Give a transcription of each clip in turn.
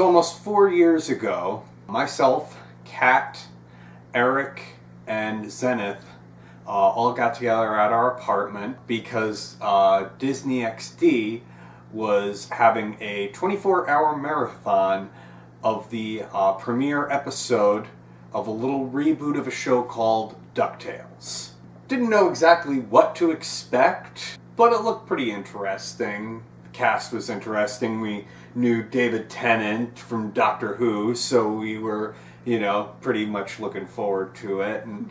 So almost 4 years ago, myself, Kat, Eric, and Zenith all got together at our apartment because Disney XD was having a 24-hour marathon of the premiere episode of a little reboot of a show called DuckTales. Didn't know exactly what to expect, but it looked pretty interesting. The cast was interesting. We knew David Tennant from Doctor Who, so we were, pretty much looking forward to it. And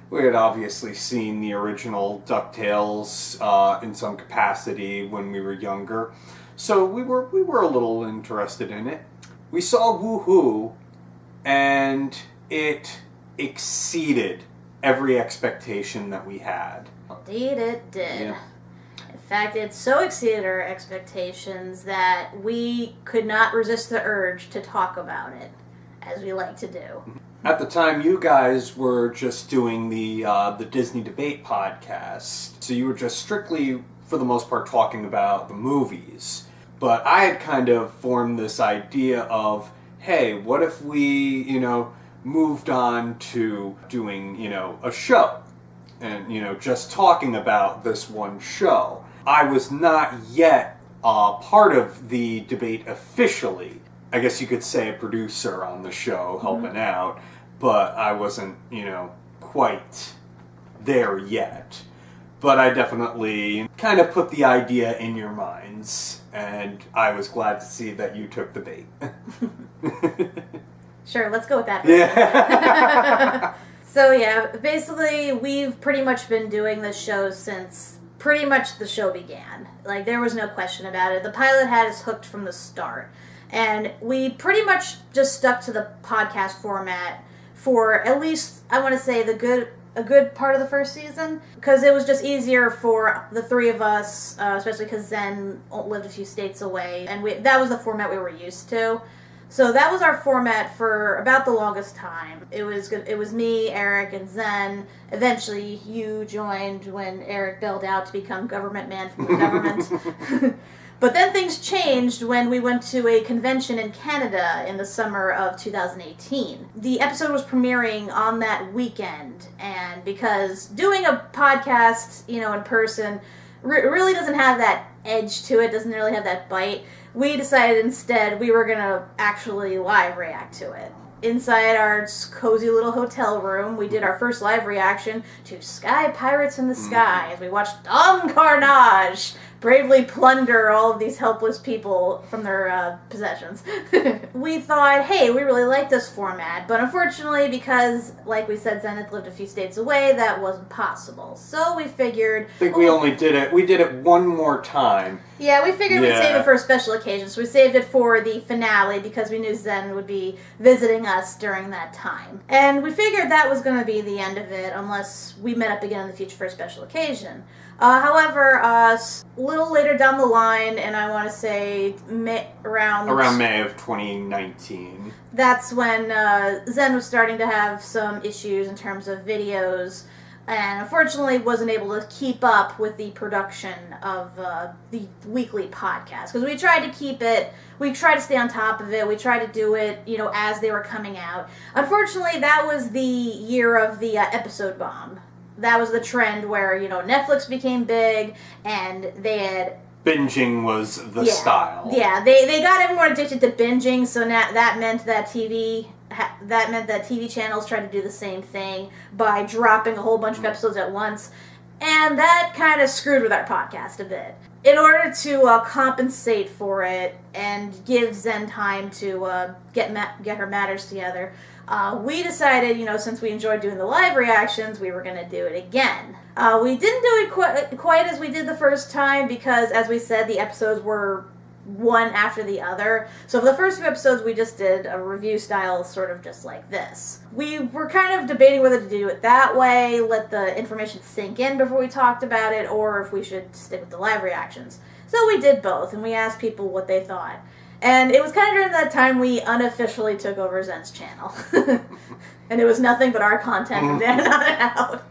we had obviously seen the original DuckTales in some capacity when we were younger, so we were a little interested in it. We saw Woohoo, and it exceeded every expectation that we had. Indeed it did. Yeah. In fact, it so exceeded our expectations that we could not resist the urge to talk about it, as we like to do. At the time, you guys were just doing the Disney Debate podcast, so you were just strictly, for the most part, talking about the movies. But I had kind of formed this idea of, hey, what if we, moved on to doing, a show, and, just talking about this one show. I was not yet part of the debate officially. I guess you could say a producer on the show helping out, but I wasn't, quite there yet. But I definitely kind of put the idea in your minds, and I was glad to see that you took the bait. Sure, let's go with that. Yeah. So yeah, basically we've pretty much been doing this show since pretty much the show began. Like, there was no question about it. The pilot had us hooked from the start. And we pretty much just stuck to the podcast format for at least, I want to say, a good part of the first season, because it was just easier for the three of us, especially because Zen lived a few states away, and that was the format we were used to. So that was our format for about the longest time. It was good. It was me, Eric, and Zen. Eventually, you joined when Eric bailed out to become government man from the government. But then things changed when we went to a convention in Canada in the summer of 2018. The episode was premiering on that weekend, and because doing a podcast, in person, really doesn't have that edge to it, doesn't really have that bite, we decided instead we were going to actually live react to it. Inside our cozy little hotel room, we did our first live reaction to Sky Pirates in the Sky as we watched Dom Carnage bravely plunder all of these helpless people from their possessions. We thought, hey, we really like this format, but unfortunately, because, like we said, Zenith lived a few states away, that wasn't possible. So we figured... I think we did it one more time. Yeah, we figured we'd save it for a special occasion, so we saved it for the finale because we knew Zen would be visiting us during that time. And we figured that was going to be the end of it unless we met up again in the future for a special occasion. However, a little later down the line, and I want to say around May of 2019, that's when Zen was starting to have some issues in terms of videos, and unfortunately wasn't able to keep up with the production of the weekly podcast. Because we tried to stay on top of it, we tried to do it, as they were coming out. Unfortunately, that was the year of the episode bomb. That was the trend where, Netflix became big, and they had... Binging was the style. Yeah, they got everyone addicted to binging, so that meant that TV channels tried to do the same thing by dropping a whole bunch of episodes at once, and that kind of screwed with our podcast a bit. In order to compensate for it and give Zen time to get her matters together, we decided, since we enjoyed doing the live reactions, we were going to do it again. We didn't do it quite as we did the first time because, as we said, the episodes were one after the other. So for the first few episodes, we just did a review style, sort of just like this. We were kind of debating whether to do it that way, let the information sink in before we talked about it, or if we should stick with the live reactions. So we did both, and we asked people what they thought. And it was kind of during that time we unofficially took over Zen's channel. And it was nothing but our content from then on out.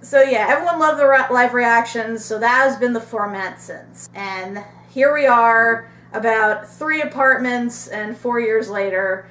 So yeah, everyone loved the live reactions, so that has been the format since. And here we are, about 3 apartments, and 4 years later,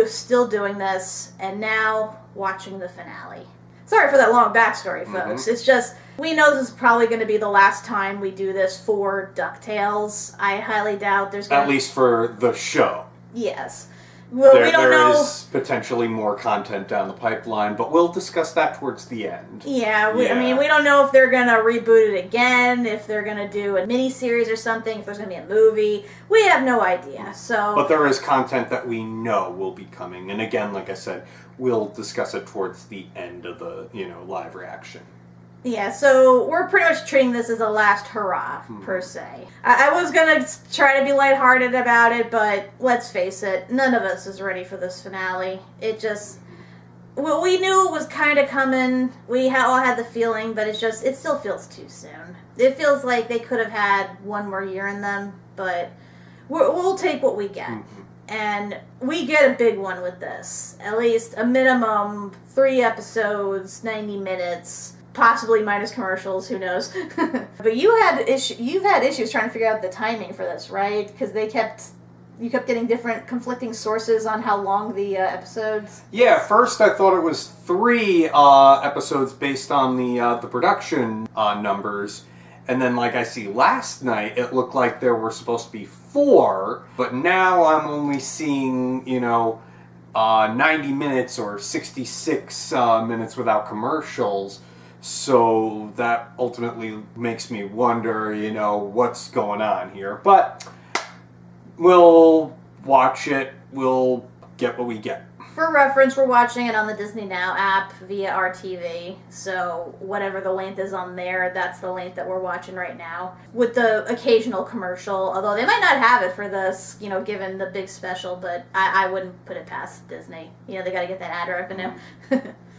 still doing this, and now watching the finale. Sorry for that long backstory, folks. It's just, we know this is probably going to be the last time we do this for DuckTales. I highly doubt there's going to... At least for the show. Yes. Well, we don't know. There is potentially more content down the pipeline, but we'll discuss that towards the end. Yeah, I mean, we don't know if they're going to reboot it again, if they're going to do a miniseries or something, if there's going to be a movie. We have no idea, so... But there is content that we know will be coming, and again, like I said, we'll discuss it towards the end of the, live reaction. Yeah, so we're pretty much treating this as a last hurrah, per se. I was going to try to be lighthearted about it, but let's face it, none of us is ready for this finale. It just... Well, we knew it was kind of coming. We all had the feeling, but it still feels too soon. It feels like they could have had one more year in them, but we'll take what we get. And we get a big one with this. At least a minimum 3 episodes, 90 minutes... Possibly minus commercials, who knows. But you've had issues trying to figure out the timing for this, right? Because you kept getting different conflicting sources on how long the episodes. Yeah, first I thought it was 3 episodes based on the production numbers, and then like I see last night, it looked like there were supposed to be 4, but now I'm only seeing 90 minutes or 66 minutes without commercials. So that ultimately makes me wonder, what's going on here. But we'll watch it. We'll get what we get. For reference, we're watching it on the Disney Now app via our TV. So whatever the length is on there, that's the length that we're watching right now. With the occasional commercial, although they might not have it for this, given the big special, but I wouldn't put it past Disney. They got to get that ad revenue.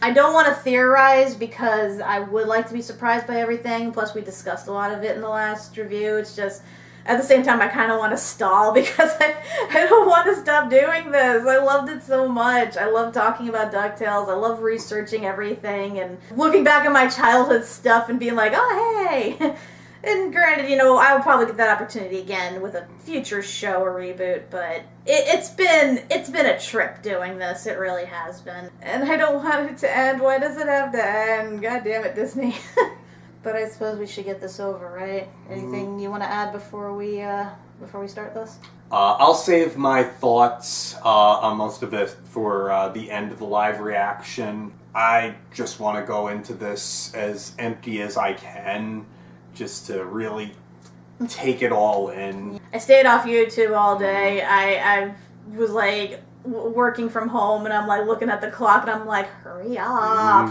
I don't want to theorize because I would like to be surprised by everything. Plus, we discussed a lot of it in the last review. It's just, at the same time, I kind of want to stall because I don't want to stop doing this. I loved it so much. I love talking about DuckTales. I love researching everything and looking back at my childhood stuff and being like, oh, hey. And granted, I will probably get that opportunity again with a future show or reboot, but it's been a trip doing this. It really has been. And I don't want it to end. Why does it have to end? God damn it, Disney. But I suppose we should get this over, right? Anything you want to add before we start this? I'll save my thoughts on most of it for the end of the live reaction. I just want to go into this as empty as I can, just to really take it all in. I stayed off YouTube all day. I was like working from home, and I'm like looking at the clock, and I'm like, hurry up.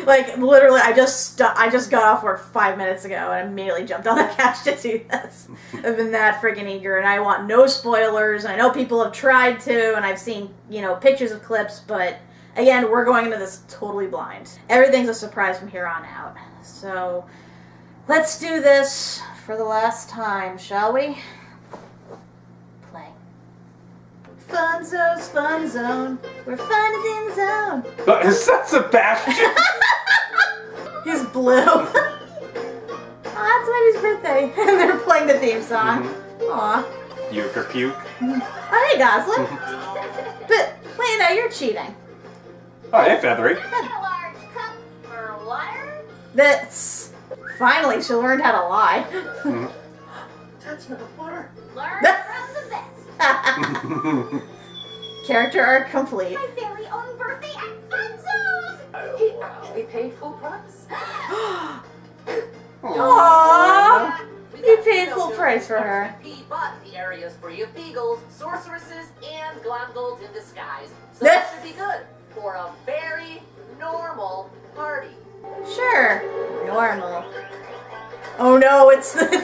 Like literally, I just got off work 5 minutes ago, and immediately jumped on the couch to do this. I've been that freaking eager, and I want no spoilers. I know people have tried to, and I've seen pictures of clips, but again, we're going into this totally blind. Everything's a surprise from here on out. So let's do this for the last time, shall we? Play. Funzo's Fun Zone, where fun is in the zone. But is that Sebastian? He's blue. Oh, that's Wendy's birthday. And they're playing the theme song. Aw. Puke or puke? Oh, hey, Goslin. But, wait, no, you're cheating. Oh, hey, Feathery. large cup for water? That's... Finally, she learned how to lie. That's not water. Learn from the best. Character arc complete. My very own birthday at Funzo's! He actually paid full price. Aww. He paid full price for her. But the area's free of beagles, sorceresses, and glomgolds in disguise. So that should be good for a very normal party. Sure. Normal. Oh no, it's God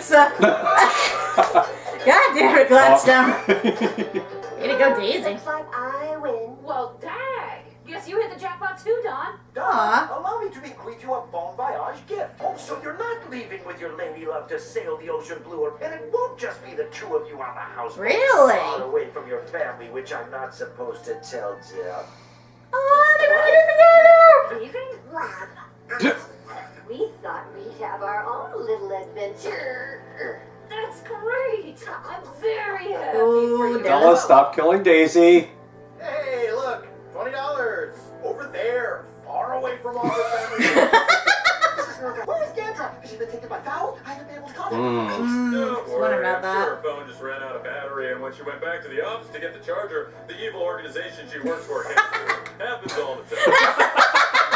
damn it, Gladstone. Way to go, Daisy. Looks like I win. Well, dang. Guess you hit the jackpot too, Don. Aw. Allow me to bequeath you a bon voyage gift. Oh, so you're not leaving with your lady love to sail the ocean bluer, and it won't just be the 2 of you on the houseboat. Really? Far away from your family, which I'm not supposed to tell Jeff. Oh, they're going together. Leaving? Wow. We thought we'd have our own little adventure. That's great. I'm very happy Ooh, for you. Bella, stop killing Daisy. Hey, look, $20 over there, far away from all the family. Where is Gandra? Has she been taken by f.o.w.l? I haven't been able to contact her. Don't Wonder worry, about I'm that. sure her phone just ran out of battery, and when she went back to the office to get the charger, the evil organization she works for canceled her. Happens all the time.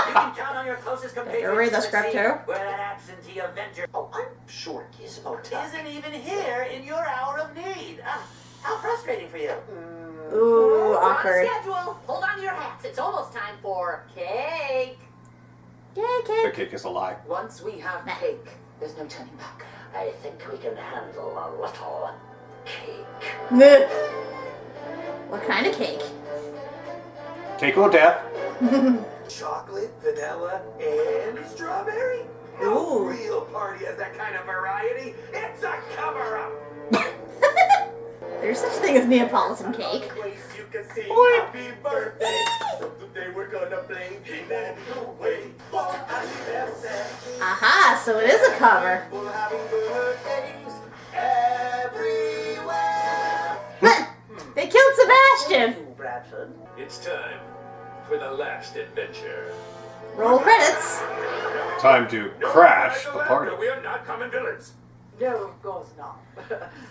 You can count on your closest compatriots. You read the script too? Where that absentee Avenger. Oh, I'm sure Gizmo isn't even here in your hour of need. How frustrating for you. Ooh, We're on awkward. schedule. Hold on to your hats. It's almost time for cake. Yay, The kid. cake is a lie. Once we have cake, there's no turning back. I think we can handle a little cake. What kind of cake? Cake or death. Chocolate, vanilla, and strawberry. No Ooh. real party has that kind of variety. It's a cover-up. There's such a thing as Neapolitan cake. Place you can see happy birthday. So today we're gonna play that way for happy birthday. Aha, so it is a cover. People having birthdays everywhere. They killed Sebastian. Thank you, Bradford. It's time for the last adventure. Roll credits. Time to crash the party. We are not common villains. No, of course not.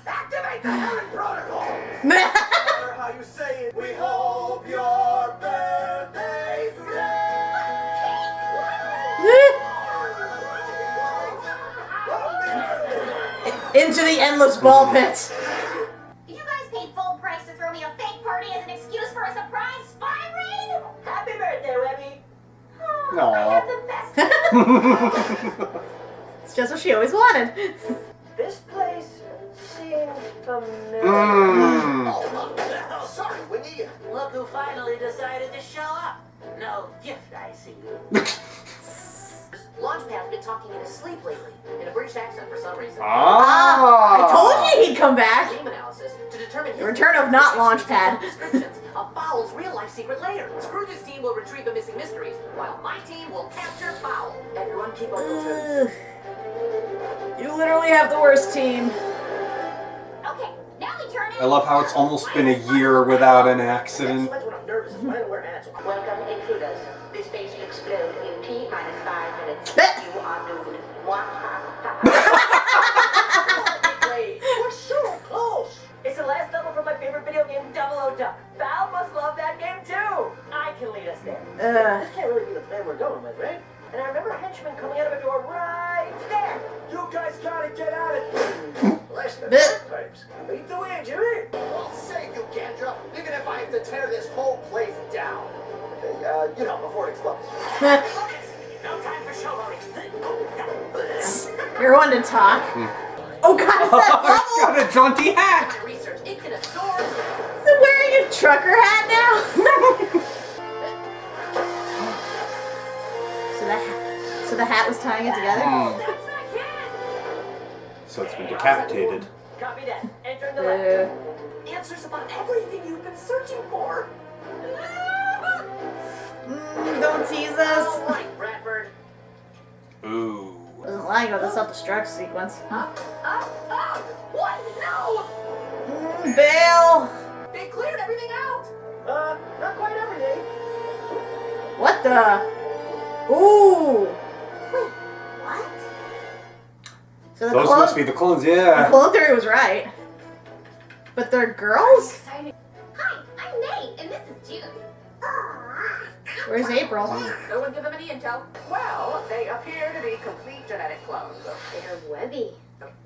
Activate the Herod Protocol. No matter how you say it, we hope your birthday's Into the endless ball pit. You guys paid full price to throw me a fake party as an excuse for a surprise spy raid? Happy birthday, Webby. Oh, I have the best. It's just what she always wanted. This place seems familiar. Oh, sorry, Winnie. Look who finally decided to show up. No gift, I see. Launchpad's been talking in his sleep lately, in a British accent for some reason. I told you he'd come back. Dream analysis to determine The return of not Launchpad. descriptions of f.o.w.l's real-life secret lair. Scrooge's team will retrieve the missing mysteries, while my team will capture f.o.w.l. Everyone keep on your toes. Ugh. You literally have the worst team. Okay, now we turn it. I love how it's almost been a year without an accident. That's when I'm nervous. Is when we're at. Welcome, intruders. This base will explode in T-minus 5 minutes. Blech. You are doomed. Wait, we're so close. It's the last level from my favorite video game, f.o.w.l. f.o.w.l must love that game too. I can lead us there. This can't really be the plan we're going with, right? And I remember a henchman coming out of a door right there. You guys gotta get out of here. Less than pipes. Lead the way, Jimmy. I'll save you, Gandra, even if I have to tear this whole place down. Before it explodes. No time for showboating. You're one to talk. Oh god, is that It's bubble? got a jaunty hat. Research Ichthyosaurs. Is it wearing a trucker hat now? So the hat was tying it together? That's not Ken. So it's been decapitated. Copy that. Enter the left. Answers about everything you've been searching for. Don't tease All us. right, Bradford. Ooh. Wasn't lying about the self-destruct sequence. What? No! Bail! They cleared everything out. Not quite everything. What the? Ooh! Wait, what? So the Those clone, must be the clones, the yeah. clone theory was right. But they're girls? Hi, I'm Nate, and this is June. Where's April? No one give them any intel. Well, they appear to be complete genetic clones. They're Webby.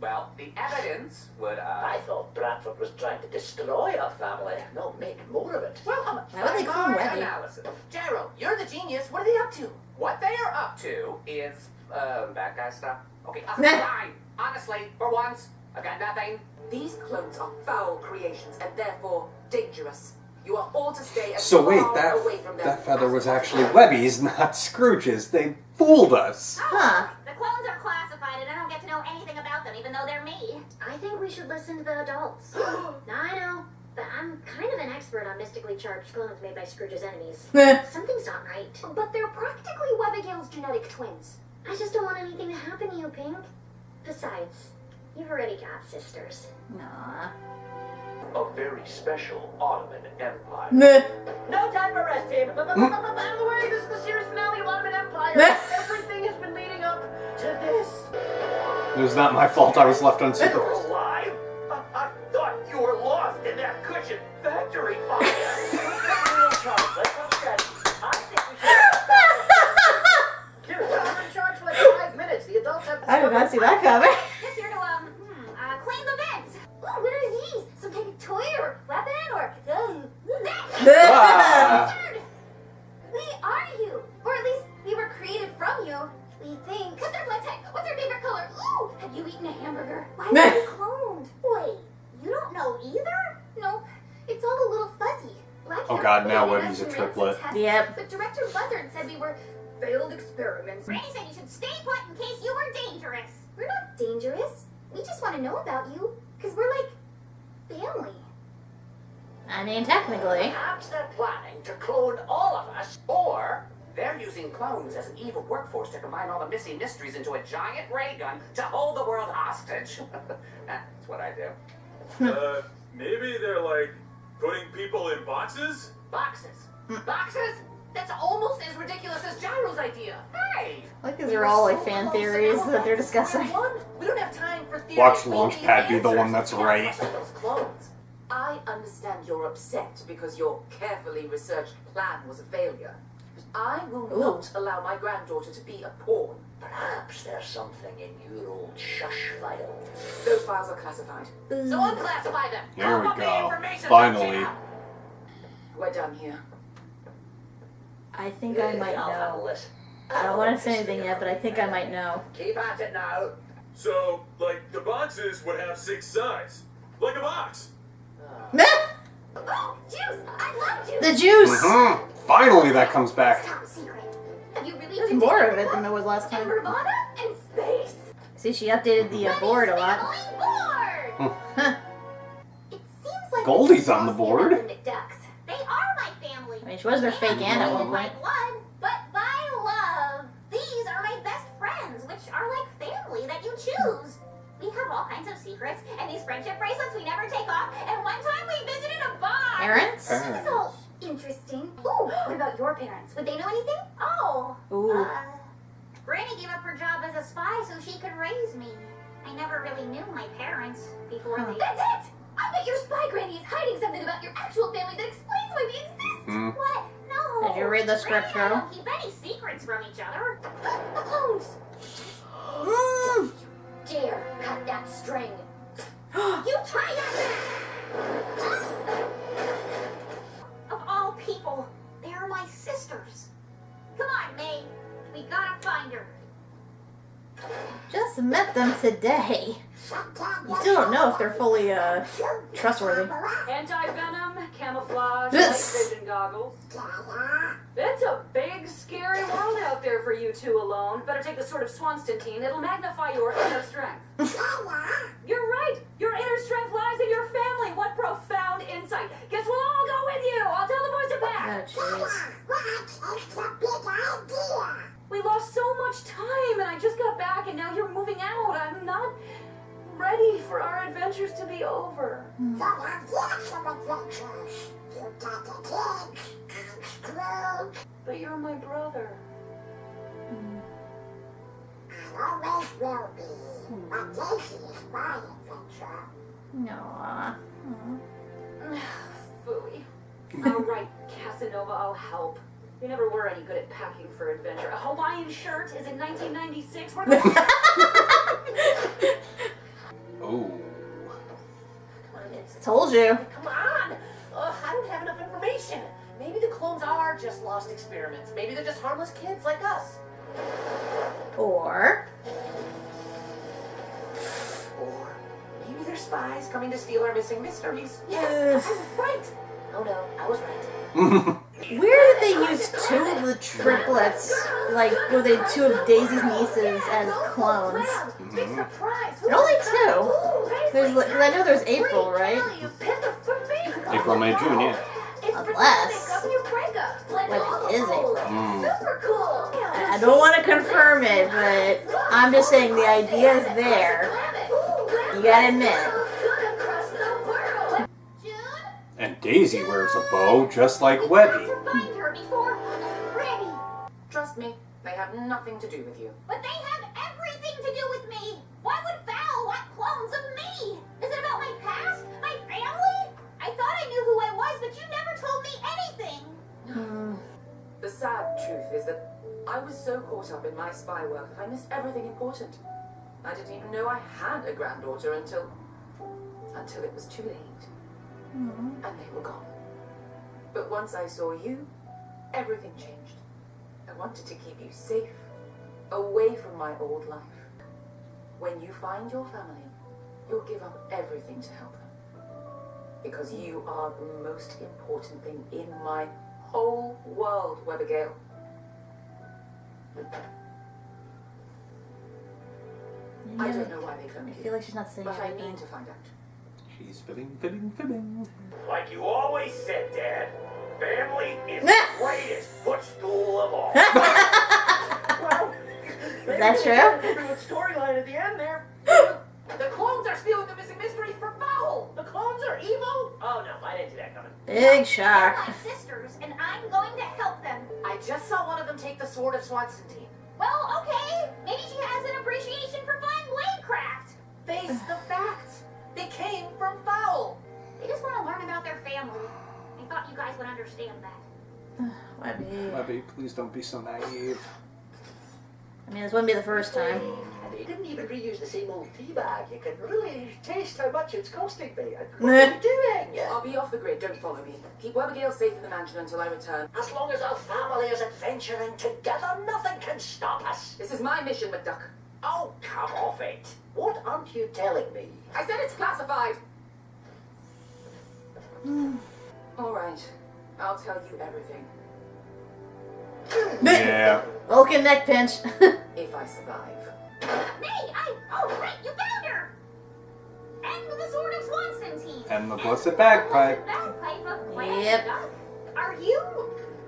Well, the evidence would, I thought Bradford was trying to destroy our family. No, make more of it. Well, Why would they call him by my Webby? analysis. Gyro, you're the genius. What are they up to? What they are up to is, bad guy stuff. Okay, fine. Honestly, for once, I've got nothing. These clones are foul creations and therefore dangerous. You are all to stay as So wait, far away from them that feather as was possible. actually Webby's, not Scrooge's. They fooled us. Huh. The clones are classified, and I don't get to know anything about them, even though they're me. I think we should listen to the adults. I know, but I'm kind of an expert on mystically charged clones made by Scrooge's enemies. Something's not right. But they're practically Webigail's genetic twins. I just don't want anything to happen to you, Pink. Besides, You've already got sisters. Nah. A very special Ottoman Empire. Meh. No time for rest, team. By the way, this is the series finale of Ottoman Empire. Everything has been leading up to this. It was not my fault I was left You're unsupervised. alive? I thought you were lost in that cushion factory fire. Let's have strategy. I think we should. Dude, I'm in charge for like 5 minutes. The adults have. I did not see that coming. Just here to, clean the vents. Ooh, what are these? Some kind of toy or weapon or... Ah. We are you. Or at least we were created from you. We think. What's our blood type? What's our favorite color? Ooh, have you eaten a hamburger? Why are you cloned? Wait, you don't know either? Nope. It's all a little fuzzy. Black Oh God, now Webby's a triplet. Yep. But Director Buzzard said we were failed experiments. Granny said you should stay put in case you were dangerous. We're not dangerous. We just want to know about you. Because we're like family. I mean, technically. Perhaps they're planning to clone all of us, or they're using clones as an evil workforce to combine all the missing mysteries into a giant ray gun to hold the world hostage. That's what I do. Maybe they're like putting people in boxes? Boxes. Boxes? That's almost as ridiculous as Gyro's idea. Hey! Like these are all like fan theories that they're discussing. We don't have time for theories. Watch We need Launchpad be the answers. one that's right. Those clones. I understand you're upset because your carefully researched plan was a failure. But I will not allow my granddaughter to be a pawn. Perhaps there's something in your old shush file. Those files are classified. So unclassify them. Here we Pump up the go. information Finally. out. We're done here. I think I might I'll handle know. it. I don't want to say anything yet, but I think I might know. Keep at it now. So, like, the boxes would have 6 sides. Like a box. Oh, juice! I love juice! The juice! Mhm. Finally, that comes back. Top secret. Have you really There's been more dating of it than Nirvana there was last and time. Nirvana and space? See, she updated the board a lot. Family board! Huh. It seems like Goldie's on the board. The ducks. They are my family. I mean, she was their fake aunt at one My point. blood, but by love. These are my best friends, which are like family that you choose. We have all kinds of secrets, and these friendship bracelets we never take off. And one time we visited a bar. Parents? This is all interesting. Ooh, what about your parents? Would they know anything? Oh. Ooh. Granny gave up her job as a spy so she could raise me. I never really knew my parents before they... That's it! I bet your spy granny is hiding something about your actual family that explains why we exist. Mhm. What? No. Did you read the script, Granny and I Joe? don't keep any secrets from each other. Clones. Mm. Dare cut that string. You try that! Of all people, they're my sisters. Come on, May. We gotta find her. Just met them today. You still don't know if they're fully, trustworthy. Anti-venom, camouflage, This- night vision goggles. It's a big, scary world out there for you two alone. Better take the sword of Swanstantine. It'll magnify your inner strength. You're right. Your inner strength lies in your family. What profound insight. Guess we'll all go with you. I'll tell the boys to Oh, pack. jeez. We lost so much time, and I just got back, and now you're moving out. I'm not ready for our adventures to be over. But you're my brother. Aw. Phooey. All right, Casanova, I'll help. You never were any good at packing for adventure. A Hawaiian shirt is in 1996. We're going Oh. Told you. Come on! I don't have enough information. Maybe the clones are just lost experiments. Maybe they're just harmless kids like us. Or... Or maybe they're spies coming to steal our missing mysteries. Yes, Yes. I was right. Oh no, I was right. Weird that they used two of the triplets, like, well, they two of Daisy's nieces as clones. Big surprise. And only two. There's, like, 'cause I know there's April, right? April, May, June, yeah. Unless... What is April? Super cool. I don't want to confirm it, but I'm just saying the idea is there. You gotta admit. Good across the world. June? And Daisy wears a bow just like Webby. To find her before ready. Trust me, they have nothing to do with you. But they have everything to do with me. Why would f.o.w.l want clones of me? Is it about my past? My family? I thought I knew who I was, but you never told me anything. The sad truth is that I was so caught up in my spy work that I missed everything important. I didn't even know I had a granddaughter until it was too late. And they were gone. But once I saw you, everything changed. I wanted to keep you safe, away from my old life. When you find your family, you'll give up everything to help them. Because you are the most important thing in my whole world, Abigail. I don't know why they phoned I you, feel like she's not saying but I anything. need to find out. She's fibbing. Like you always said, Dad, family is the greatest footstool of all. Well, Is that true? Good storyline at the end there. The clones are stealing the missing mysteries for f.o.w.l. The clones are evil? Oh no, I didn't see that coming. Big They're shock. my sisters, and I'm going to help them. I just saw one of them take the sword of Swanson. Well, okay. Maybe she has an appreciation for fine blade craft. Face the facts. They came from f.o.w.l. They just want to learn about their family. I thought you guys would understand that. Webby. Webby, please don't be so naive. I mean, this wouldn't be the first time. And they didn't even reuse the same old tea bag. You can really taste how much it's costing me. What are you doing? I'll be off the grid, don't follow me. Keep Abigail safe in the mansion until I return. As long as our family is adventuring together, nothing can stop us. This is my mission, McDuck. Oh, come off it. What aren't you telling me? I said it's classified. All right, I'll tell you everything. Yeah. Vulcan neck pinch. If I survive. Oh, right, you found her! And the sword of Swanson. And the blessed bagpipe. Bagpipe of Grand Yep. Duck. Are you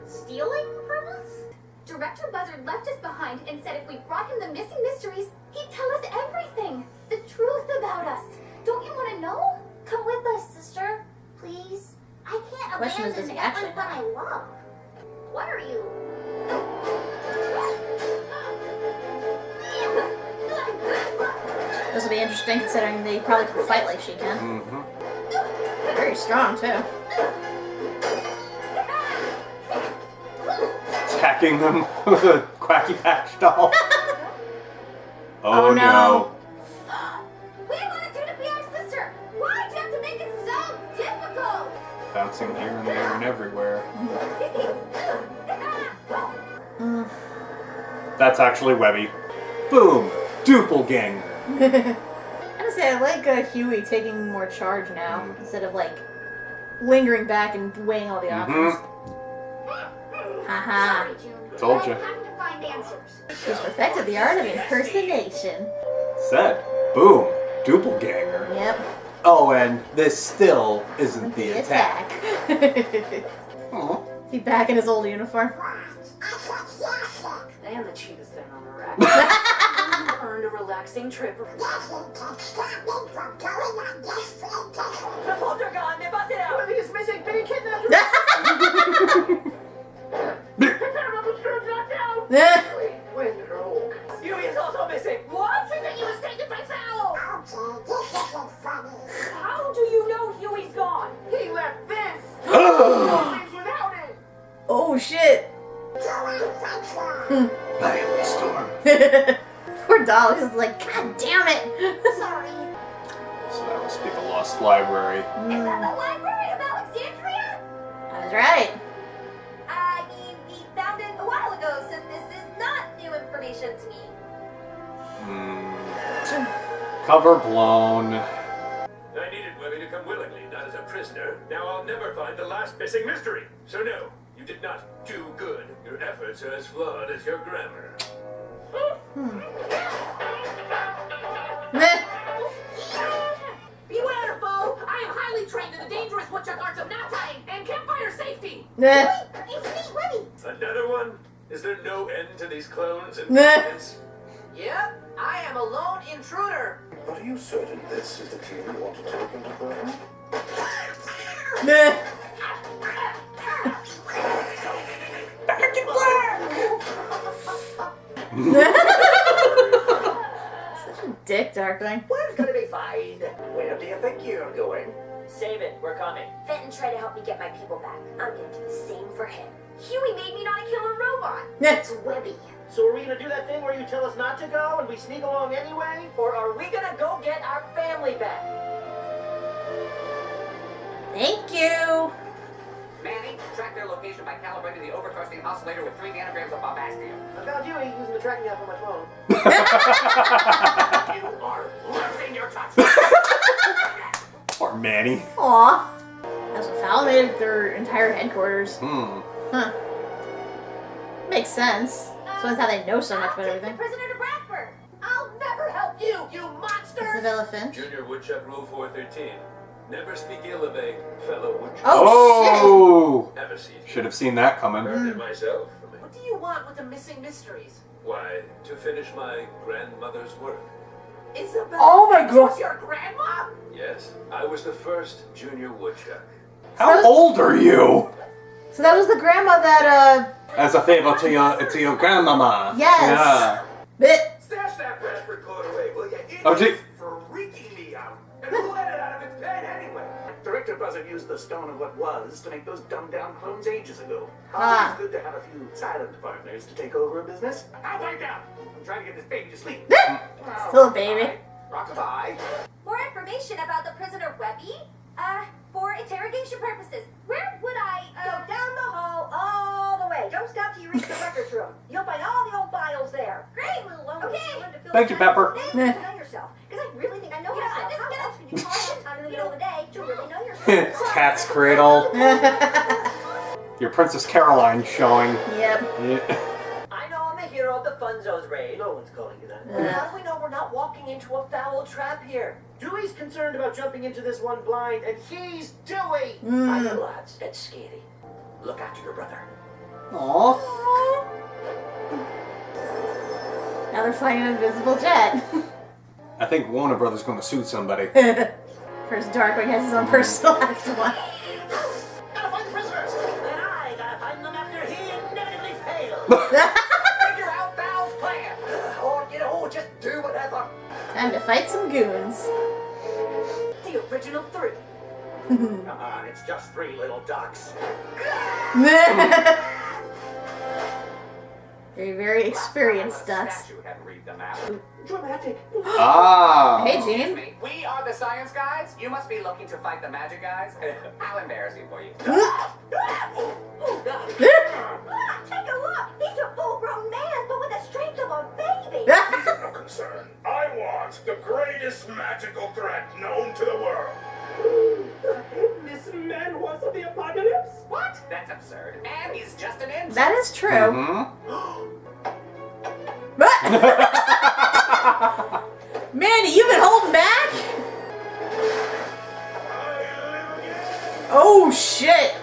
stealing from us? Director Buzzard left us behind and said if we brought him the missing mysteries, he'd tell us everything. The truth about us. Don't you want to know? Come with us, sister. Please. I can't Question is, abandon does he actually everyone I love. What are you? This will be interesting considering they probably can fight like she can. Mm-hmm. Very strong, too. Attacking them with a Quacky Patch doll. Oh, no. We wanted you to be our sister. Why'd you have to make it so difficult? Bouncing here and there and everywhere. That's actually Webby. Boom! Doppelganger. I would say I like Huey taking more charge now instead of like lingering back and weighing all the options. Haha. Sorry, June. Told ya. I have to find answers. She's perfected the art of impersonation. Said. Boom! Doppelganger. Yep. Oh, and this still isn't the attack. Aw. He back in his old uniform. And the cheapest thing on the rack. You earned a relaxing trip. The bolts are gone. They busted out. Webby is missing. Being kidnapped. Huey is also missing. What? He was taken by f.o.w.l. How do you know Huey's gone? He left this. Things without it. Oh shit. I am the storm. Poor doll, he's like, God damn it. Sorry. So that must be the Lost Library. Is that the library of Alexandria? I was right. I mean, we found it a while ago, so this is not new information to me. Cover blown. I needed Webby to come willingly, not as a prisoner. Now I'll never find the last missing mystery. So no, you did not do good. Your efforts are as flawed as your grammar. Beware, foe! I am highly trained in the dangerous woodchuck arts of knot tying and campfire safety! It's me, Webby. Another one? Is there no end to these clones and Nah. mutants? Yep, I am a lone intruder. But are you certain this is the team you want to take into Britain? Back in black! Such a dick, Darkwing. Well, it's gonna be fine. Where do you think you're going? Save it, we're coming. Fenton tried to help me get my people back. I'm gonna do the same for him. Huey made me not a killer robot. It's Webby. So are we gonna do that thing where you tell us not to go and we sneak along anyway? Or are we gonna go get our family back? Thank you. Manny, track their location by calibrating the overthrusting oscillator with 3 nanograms of bombastium. I found Huey using the tracking app on my phone. You are losing your touch. Poor Manny. Aw. That's what f.o.w.l made their entire headquarters. Huh. Makes sense. So that's how they know so much about everything. The prisoner to Bradford. I'll never help you, you monsters. Isabella Finch. Junior Woodchuck Rule 413. Never speak ill of a fellow woodchuck. Oh, Have a seat. Should have seen that coming. Learned it myself. What do you want with the missing mysteries? Why, to finish my grandmother's work. Isabel. Oh my god. Was your grandma? Yes, I was the first Junior Woodchuck. How old are you? So that was the grandma that, As a favor to your grandmama. Yes. Yeah. Bit. Stash that Bradford code away, will you? Oh, gee. Freaking me out. And who let it out of its bed anyway? Director Buzzard used the stone of what was to make those dumbed-down clones ages ago. Ah. Always good to have a few silent partners to take over a business. I'll lay down. I'm trying to get this baby to sleep. Still a baby. Rockabye. More information about the prisoner Webby? For interrogation purposes. Where would I, Go down the hall all the way. Don't stop till you reach the records room. You'll find all the old files there. Great, Lulu. Okay. Thank you, Pepper. Then you know yourself. Because I really think I know Yeah, myself. I'm just How gonna- else can you call that time in the middle of the day to really know yourself? Cat's Cradle. Your Princess Caroline showing. Yep. Yeah. I know I'm the hero of the Funzo's raid. No one's calling you that. How do we know we're not walking into a foul trap here? Dewey's concerned about jumping into this one blind, and he's Dewey! I know, lads. It's scary. Look after your brother. Aww. Now they're flying an invisible jet. I think Warner Brothers going to sue somebody. First Darkwing has his own personalized one. Gotta find the prisoners! And I gotta find them after he inevitably fails. Figure out Val's plan. Just do whatever. Time to fight some goons. The original 3. Come on, it's just 3 little ducks. Very, very experienced ducks. Statue had read the map. Dramatic. Ah. Hey, Excuse Gene. me, we are the science guys. You must be looking to fight the magic guys. How embarrassing for you. Take a look. He's a full-grown man, but with the strength of a baby. No concern. I want the greatest magical threat known to the world. This man was the apocalypse? What? That's absurd. And he's just an intern. That is true. Manny, you've been holding back? Oh, shit.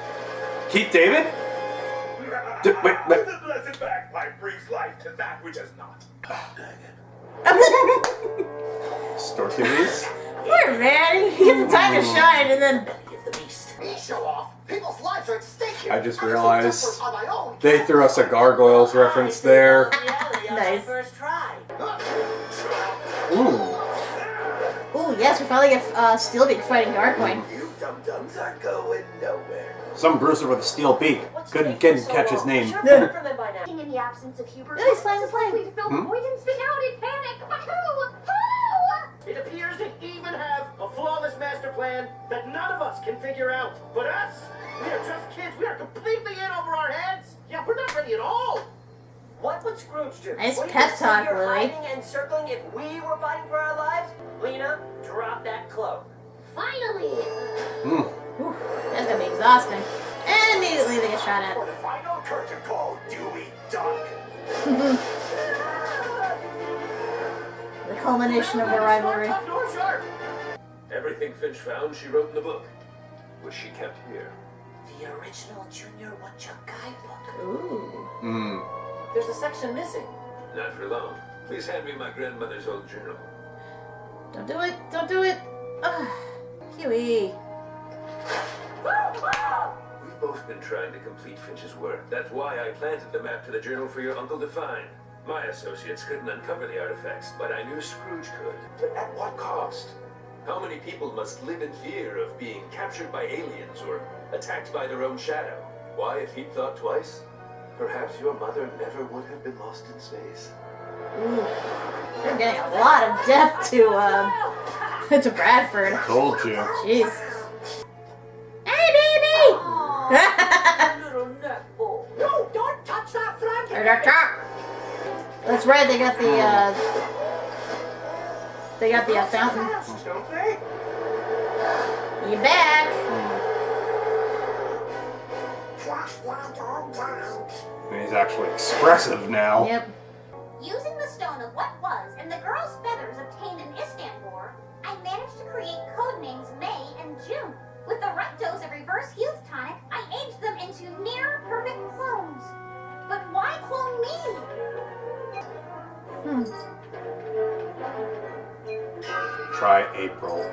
Keith David? Wait. The blessed bagpipe brings life to that which is not. Storthies? Poor Manny. He gets the time to shine and then... Give the beast. Me show off. People's lives are at stake here. I just realized on my own. they threw us a Gargoyles reference there. Nice. First try. Ooh. Ooh, yes, we finally get Steelbeak fighting Darkwing. You dum-dums are going nowhere. Some bruiser with a steel beak. Couldn't catch his name. Should have heard from them by now. in the absence of Hubert? Really, he's flying the This is likely plane. to fill the void and spin out in panic. But who? It appears to even have a flawless master plan that none of us can figure out. But us, we are just kids. We are completely in over our heads. Yeah, we're not ready at all. What would Scrooge do? Nice Would he pep just sit talk, here Lily. hiding and circling if we were fighting for our lives? Lena, drop that cloak. Finally. Ooh, that's gonna be exhausting. And immediately they get shot at. For the final curtain call, Dewey Duck. The culmination of their rivalry. Top door sharp. Everything Finch found, she wrote in the book, which she kept here. The original Junior Woodchuck guidebook. Ooh. There's a section missing. Not for long. Please hand me my grandmother's old journal. Don't do it. Don't do it. Ugh. Huey. We've both been trying to complete Finch's work. That's why I planted the map to the journal for your uncle to find. My associates couldn't uncover the artifacts, but I knew Scrooge could. But at what cost? How many people must live in fear of being captured by aliens or attacked by their own shadow? Why, if he'd thought twice, perhaps your mother never would have been lost in space. Ooh. They're getting a lot of depth to Bradford. Told you. Jeez. Hey, baby! Little netball. No, don't touch that flag. That's right. They got the fountain. Don't they? You back? He's actually expressive now. Yep. Using the stone of what was and the girl's feathers obtained in Istanbul, I managed to create code names May and June. With the right dose of reverse health tonic, I aged them into near perfect clones. But why clone me? Try April.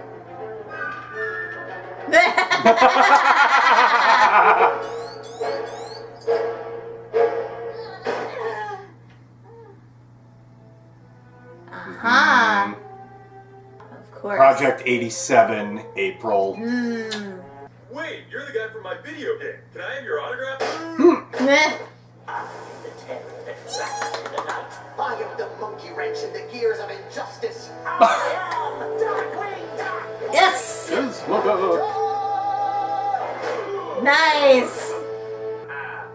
Uh-huh. Of course. Project 87, April. Wait, you're the guy from my video game. Can I have your autograph? Meh. The terror that flashes in the night. I am the monkey wrench in the gears of injustice. I am Darkwing Duck. Yes! Yes, look up. Nice!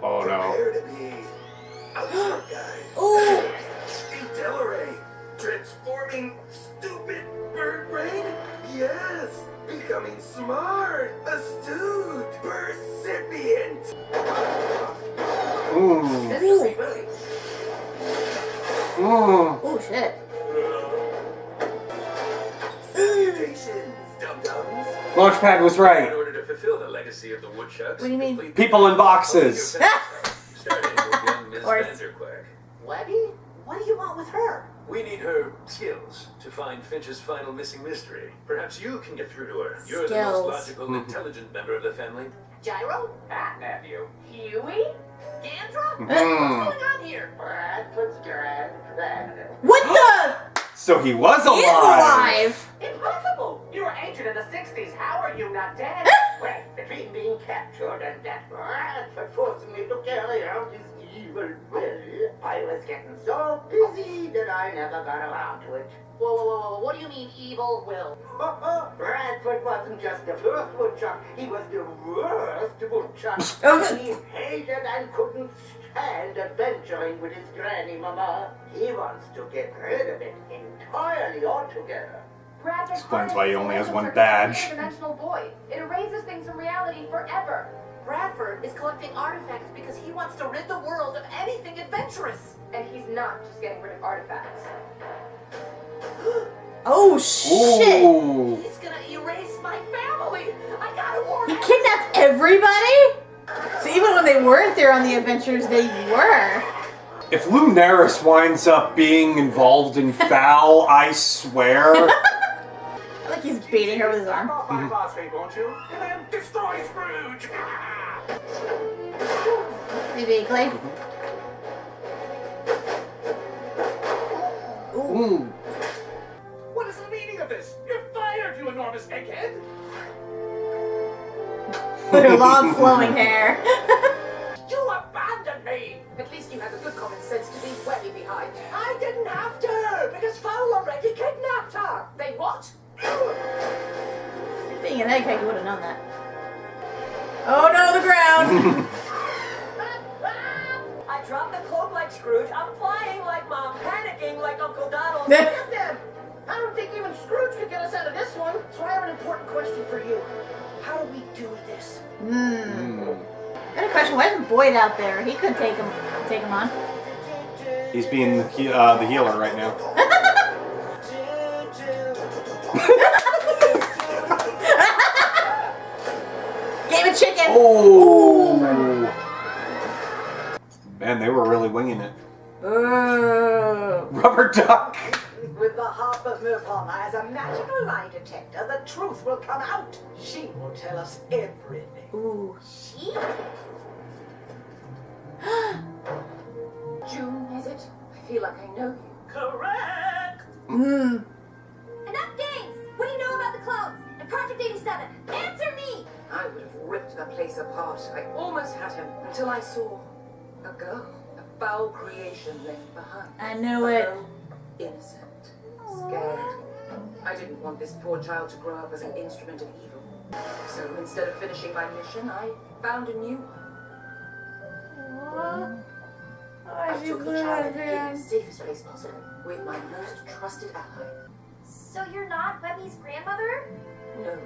Oh no. Prepare to be outside guy. Ooh! Accelerate. Transforming stupid bird brain? Yes. Becoming smart, astute, percipient. Ooh. Ooh. Oh shit. Salutations, dum-dums. Launchpad was right. In order to fulfill the legacy of the woodchucks, What do you mean? complete People in boxes. starting with young Miss course. Vanderquack. Webby? What do you want with her? We need her skills to find Finch's final missing mystery. Perhaps you can get through to her. You're the Skills. most logical, intelligent member of the family. Gyro? Ah, nephew. Huey? Gandra? Hmm. What's going on here? Bradford's grand. What the? So he was He's alive. alive! Impossible! You were ancient in the 60s. How are you not dead? Well, between being captured and that Bradford forcing me to carry out his evil will, I was getting so busy that I never got around to it. Whoa. What do you mean, evil will? Bradford wasn't just the first woodchuck, he was the worst woodchuck. Oh. He hated and couldn't stand adventuring with his granny mama. He wants to get rid of it entirely altogether. Explains why he only has one badge. Dimensional void. It erases things from reality forever. Bradford is collecting artifacts because he wants to rid the world of anything adventurous. And he's not just getting rid of artifacts. Oh shit! Ooh. He's gonna erase my family. I gotta warn He him. kidnapped everybody? So even when they weren't there on the adventures, they were. If Lunaris winds up being involved in f.o.w.l, I swear. Like he's beating her with his arm. Off my phosphate, won't you? And then destroy Scrooge! Maybe Clay. Ooh. What is the meaning of this? You're fired, you enormous egghead! With her long flowing hair. You abandoned me! At least you had the good common sense to leave Webby behind. I didn't have to, because f.o.w.l already kidnapped her! They what? Being an egghead, you would have known that. Oh no, the ground! I dropped the cloak like Scrooge. I'm flying like Mom, panicking like Uncle Donald. Get them! I don't think even Scrooge could get us out of this one. So I have an important question for you. How do we do this? I had a question. Why isn't Boyd out there? He could take him on. He's being the healer right now. Game of chicken! Oh! Man, they were really winging it. Ooh. Rubber duck! With the Harp of Nirvana as a magical lie detector, the truth will come out. She will tell us everything. Ooh. She? June, is it? I feel like I know you. Correct! Mm. Enough games! What do you know about the clones? And Project 87? Answer me! I would have ripped the place apart. I almost had him until I saw a girl, a foul creation left behind. I knew it. Alone, innocent, scared. I didn't want this poor child to grow up as an instrument of evil. So instead of finishing my mission, I found a new one. I took the child and hid in the safest place possible with my most trusted ally. So you're not Webby's grandmother? No.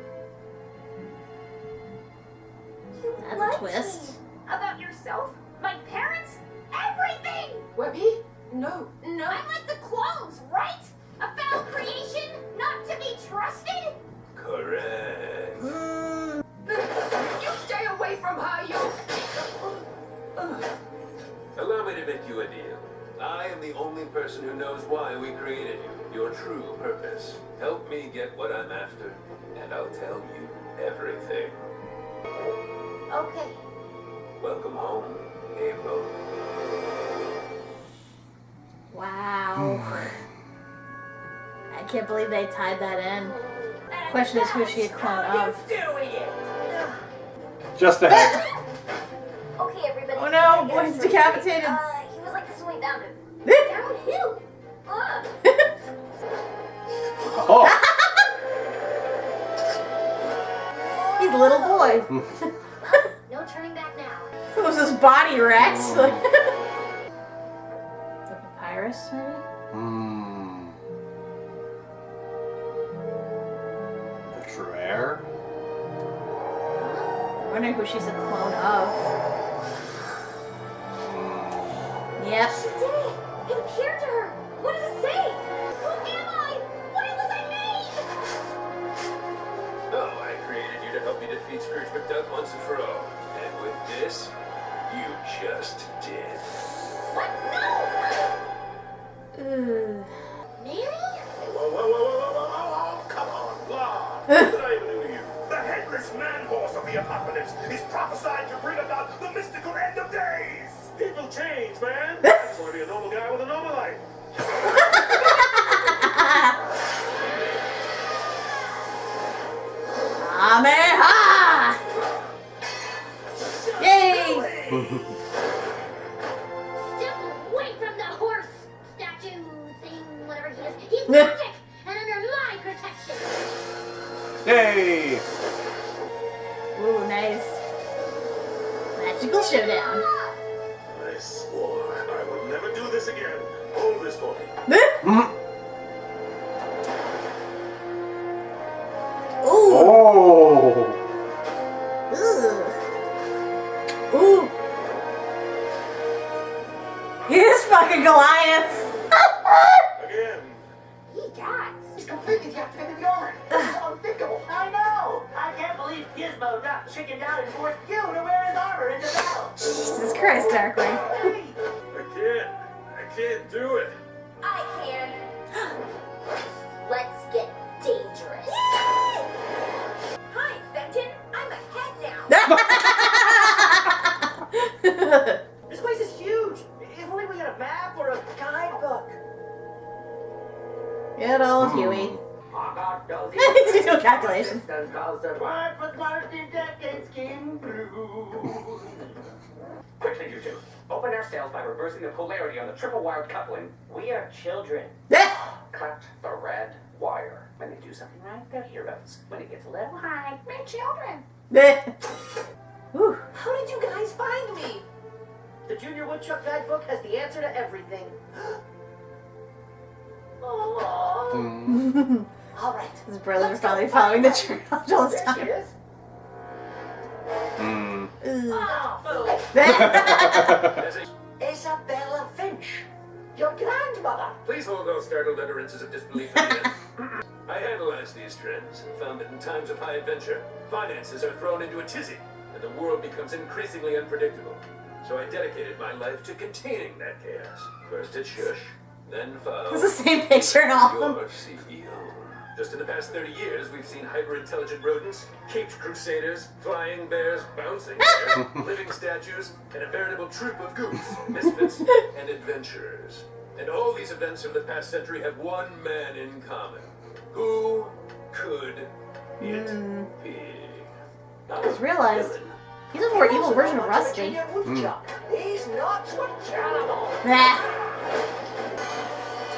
You That's a lied to twist. me. About yourself? My parents? Everything! Webby? No. No. I'm like the clones, right? A foul creation? Not to be trusted? Correct. You stay away from her, you... Allow me to make you a deal. I am the only person who knows why we created you, your true purpose. Help me get what I'm after, and I'll tell you everything. Okay. Welcome home, April. Wow. I can't believe they tied that in. Question is who she a clone of. Doing it! Just ahead. Okay, everybody. Oh no, boy's decapitated. He was like this way down to... downhill! Oh. He's a little boy. No turning back now. So was his body wrecked? The papyrus, maybe? Hmm. The true heir? I'm wondering who she's a clone of. Yep. She did it! It appeared to her! What does it say? Who am I? Why was I made? No, I created you to help me defeat Scrooge McDuck once and for all. And with this, you just did. What? No! Ugh. Mary? Whoa, come on, Lord. What did I even do to you? The headless man horse of the apocalypse is prophesied to bring about the mystical end of days. People change, man. I just want to be a normal guy with a normal life. Kamehameha! Yay! Step away from the horse statue thing, whatever he is. He's magic and under my protection. Yay! Ooh, nice. Magical showdown. I swore I would never do this again. Hold this for me. Ooh. Oh! Ugh. Ooh. He is fucking Goliath. Again. He He's completely deactivated the armor. This is unthinkable. I know. I can't believe Gizmo Duck chickened out and forced you to wear his armor into battle. Jesus Christ, Darkwing. I can't do it. I can. Let's get dangerous. Hi, Fenton. I'm ahead now. This place is huge. If only we had a map or a guidebook. Good old Huey. He's He's doing calculations. Quickly, you two. Open our sails by reversing the polarity on the triple wired coupling. We are children. Cut the red wire. When they do something right, they're heroes. When it gets a little high, we're children. Ooh. How did you guys find me? The Junior Woodchuck Guidebook has the answer to everything. Mm. All right. His brothers are probably following the trail all the There she time. is. Mm. Oh, As a- Isabella Finch, your grandmother. Please hold those startled utterances of disbelief a minute. I analyzed these trends and found that in times of high adventure, finances are thrown into a tizzy, and the world becomes increasingly unpredictable. So I dedicated my life to containing that chaos. First at Shush, then f.o.w.l. It's the same picture in all of them. Your CEO. Just in the past 30 years, we've seen hyper-intelligent rodents, caped crusaders, flying bears, bouncing bears, living statues, and a veritable troop of goofs, misfits, and adventurers. And all these events of the past century have one man in common. Who could it be? I just realized he's a more evil version of Rusty. These nuts were terrible. Nah.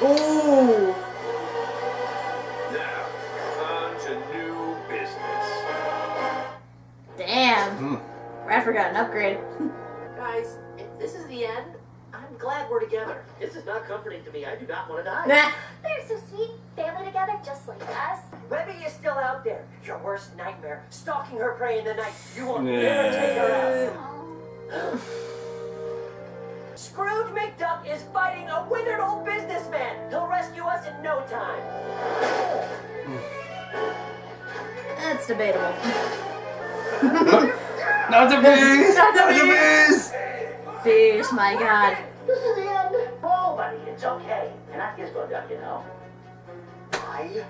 Ooh. Now, on to new business. Damn. Bradford got an upgrade. Guys, if this is the end, I'm glad we're together. This is not comforting to me. I do not want to die. Nah. They're so sweet. Family together, just like us. Webby is still out there. Your worst nightmare. Stalking her prey in the night. You will never take her out. Scrooge McDuck is fighting a withered old businessman. He'll rescue us in no time. That's debatable. Not the bees! Not the bees! Bees, my god. This is the end. Oh, buddy, it's okay. You're not Gizmo Duck, you know. I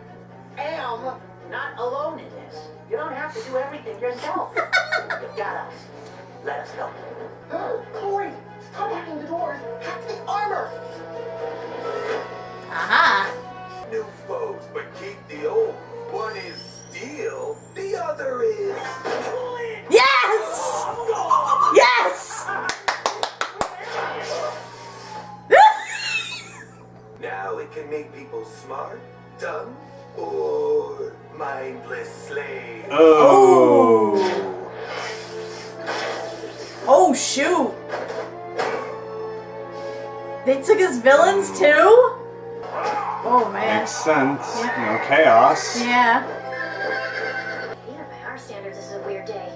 am not alone in this. You don't have to do everything yourself. You've got us. Let us help. Corey, stop hacking the doors. Hack the armor. Aha. New foes, but keep the old. One is steel, the other is flint. Yes! Yes! Now it can make people smart, dumb, or mindless slaves. Oh. Oh, shoot. They took his villains too? Oh, man. Makes sense. Yeah. No chaos. Yeah. Even by our standards, this is a weird day.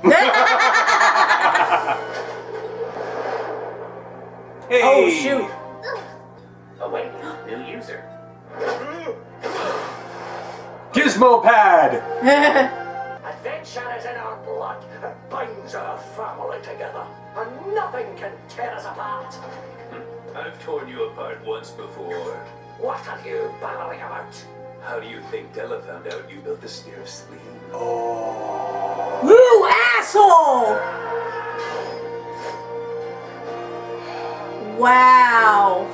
Hey. Oh, shoot. Await new user. Gizmo Pad. Adventure is in our blood. It binds our family together. And nothing can tear us apart. I've torn you apart once before. What are you babbling about? How do you think Della found out you built the Spear of Sleep? You asshole! Wow.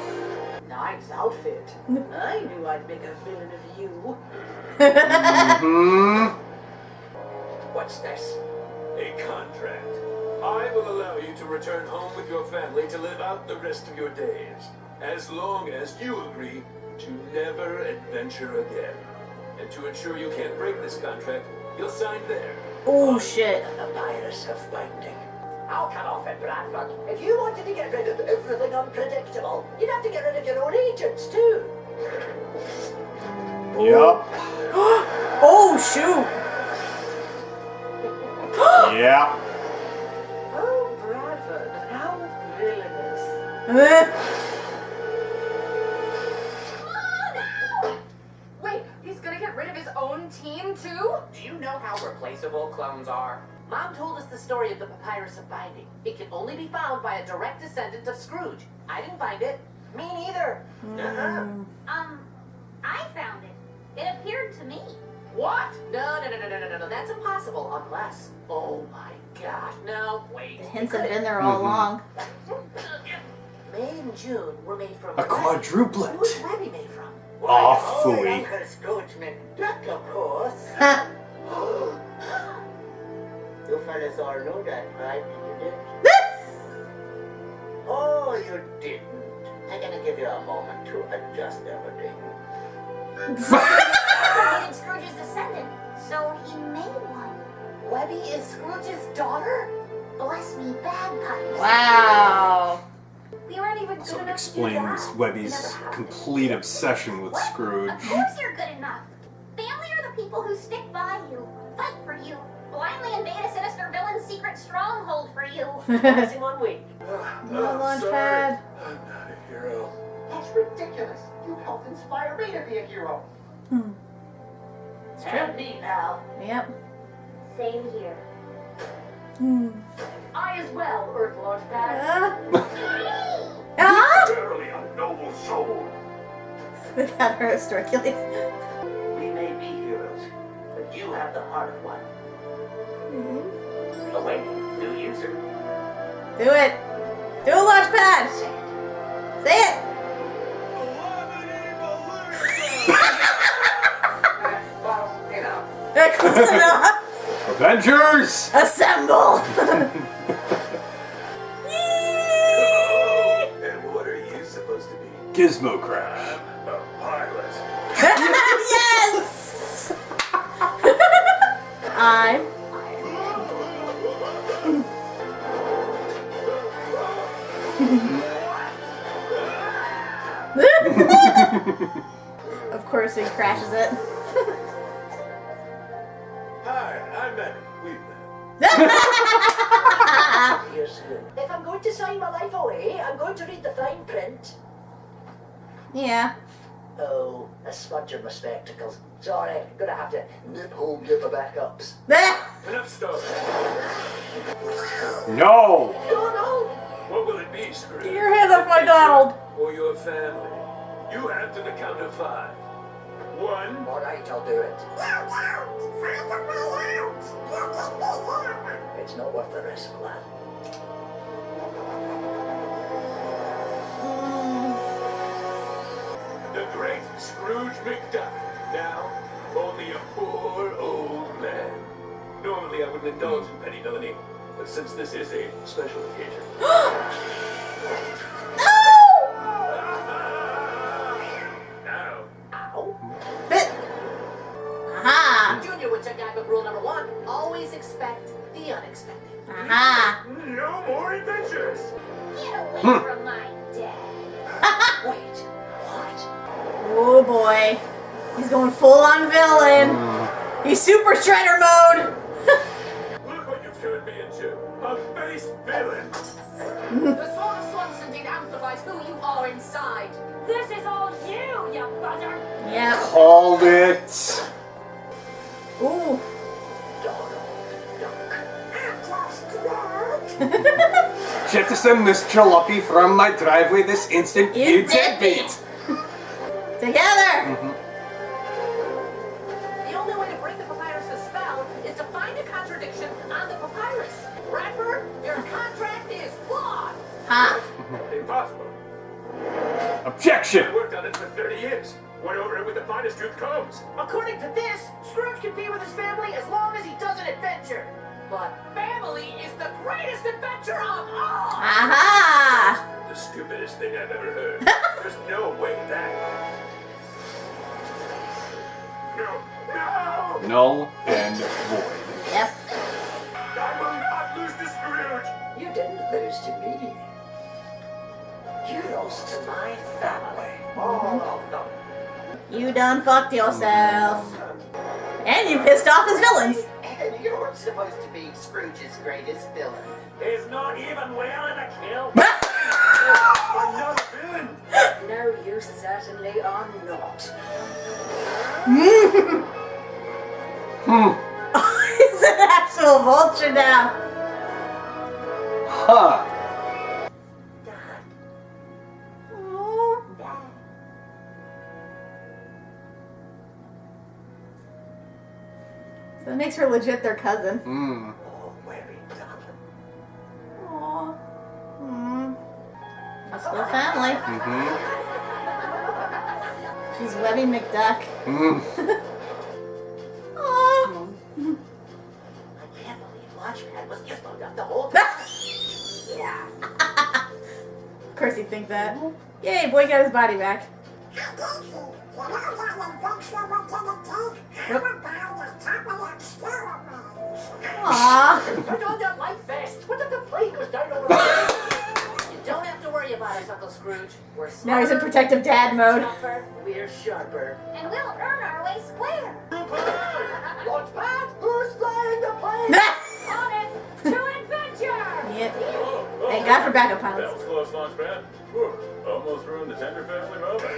Nice outfit. I knew I'd make a villain of you. What's this? A contract. I will allow you to return home with your family to live out the rest of your days, as long as you agree to never adventure again. And to ensure you can't break this contract, you'll sign there. Oh, shit. The virus of binding. I'll cut off it, Bradford. If you wanted to get rid of everything unpredictable, you'd have to get rid of your own agents, too. Yup. Oh, shoot. Yeah. Oh, Bradford, how villainous. Wait, he's gonna get rid of his own team too? Do you know how replaceable clones are? Mom told us the story of the Papyrus of Binding. It can only be found by a direct descendant of Scrooge. I didn't find it. Me neither. I found it. It appeared to me. What? No. That's impossible unless... Oh my gosh. No, wait. The hints have been there all along. May and June were made from... A quadruplet. Who was Webby made from? Aw, phooey. Uncle Scrooge McDuck, of course. You fellas all know that, right? You didn't? Oh, you didn't. I'm gonna give you a moment to adjust everything. Being Scrooge's descendant, so he made one. Webby is Scrooge's daughter? Bless me, bagpipes. Wow. We weren't even good So it enough to do explains that. Webby's Never happened. complete obsession with What? Scrooge. Of course you're good enough. Family are the people who stick by you, fight for you, blindly invade a sinister villain's secret stronghold for you. Once in 1 week. No launch pad. I'm not a hero. That's ridiculous. You helped inspire me to be a hero. It's And true. me, pal. Yep. Same here. I as well, Earth Launchpad. Verily a noble soul. Without her Hercules. We may be heroes, but you have the heart of one. Mm-hmm. Oh wait, new user. Do it! Do a Launchpad! Say it! Well, you know. Close enough! Avengers! Assemble! And what are you supposed to be? Gizmo Crash. A pilot. Yes! I'm. Of course, he crashes it. Hi, I'm Manny. We've met. Here's good. If I'm going to sign my life away, I'm going to read the fine print. Yeah. Oh, a smudge in my spectacles. Sorry, gonna have to nip home get my backups. Enough story. No! No! What will it be, Scrooge? Get your hands off my Donald! For your family. You have to the count of 5. 1. Alright, I'll do it. It's not worth the risk, lad. The great Scrooge McDuck. Now, only a poor old man. Normally, I wouldn't indulge in petty villainy, but since this is a special occasion. Now, Aha! Junior would check out rule number 1. Always expect the unexpected. Aha! no more adventures. Get away from my dad. Wait, what? Oh boy. He's going full on villain. He's Super Shredder mode. Look what you've turned me into. A base villain. The sword of Swanson amplifies who you are inside. This is all you, you buzzard. Yep. Called it. Ooh. You have to send this jalopy from my driveway this instant. You deadbeat. Together. The only way to break the papyrus's spell is to find a contradiction on the papyrus. Rapper, your contract is flawed. Ha. Impossible. Objection! I worked on it for 30 years. Went over it with the finest tooth combs. According to this, Scrooge can be with his family as long as he does an adventure. But family is the greatest adventure of all! Aha! The stupidest thing I've ever heard. There's no way that. No, no! Null and void. Yep. I will not lose to Scrooge. You didn't lose to me. You lost to my family. All of them. You done fucked yourself. And you pissed off his villains. And you're supposed to be Scrooge's greatest villain. He's not even well in a kill. I'm not a villain. No, you certainly are not. He's an actual vulture now. Huh. So it makes her legit their cousin. Mm. Oh, very darling. Aww. Must be a family. Mm-hmm. She's Webby McDuck. Mm. Aww. I can't believe Launchpad was just bugged up the whole time. Yeah. Of course you'd think that. Yay, boy got his body back. Aww. Put on that light vest. What if the plane goes down over there? You don't have to worry about us, Uncle Scrooge. We're smarter, Now he's in protective dad mode. tougher, we're sharper. And we'll earn our way square. Launchpad, who's flying the plane? On it to adventure. Yep. Thank God for backup That pilots. was close, Launchpad. Whew, almost ruined the tender family moment.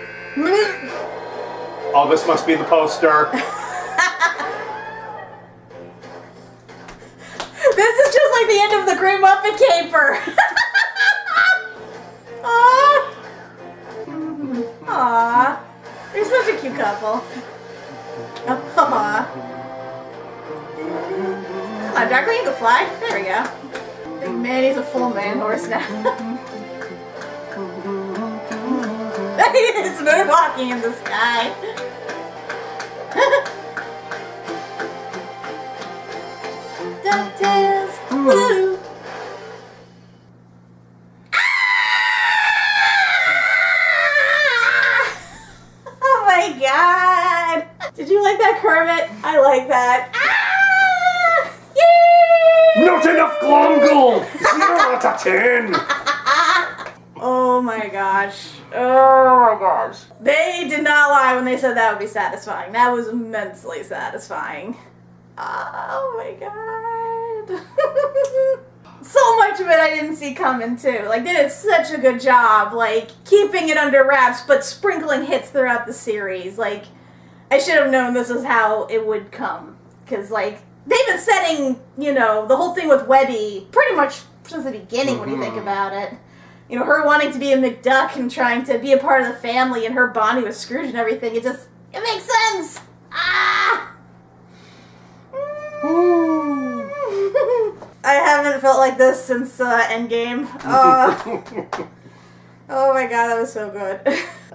Oh, this must be the poster. This is just like the end of the Great Muppet Caper. Aww. Aww. cute couple. Aww. Come on, Darkwing, you can fly. There we go. Big Manny's a full man horse now. He's moonwalking in the sky. DuckTales. Woo! Oh my god! Did you like that, Kermit? I like that. Yay! Not enough glongle! 0 out of 10! Oh my gosh. Oh my gosh. They did not lie when they said that would be satisfying. That was immensely satisfying. Oh my god. So much of it I didn't see coming too. Like, they did such a good job, like, keeping it under wraps, but sprinkling hits throughout the series. Like, I should have known this is how it would come. Because, like, they've been setting, you know, the whole thing with Webby pretty much since the beginning when you think about it. You know, her wanting to be a McDuck and trying to be a part of the family and her bonding with Scrooge and everything. It makes sense! Ah! I haven't felt like this since Endgame. Oh my god, that was so good.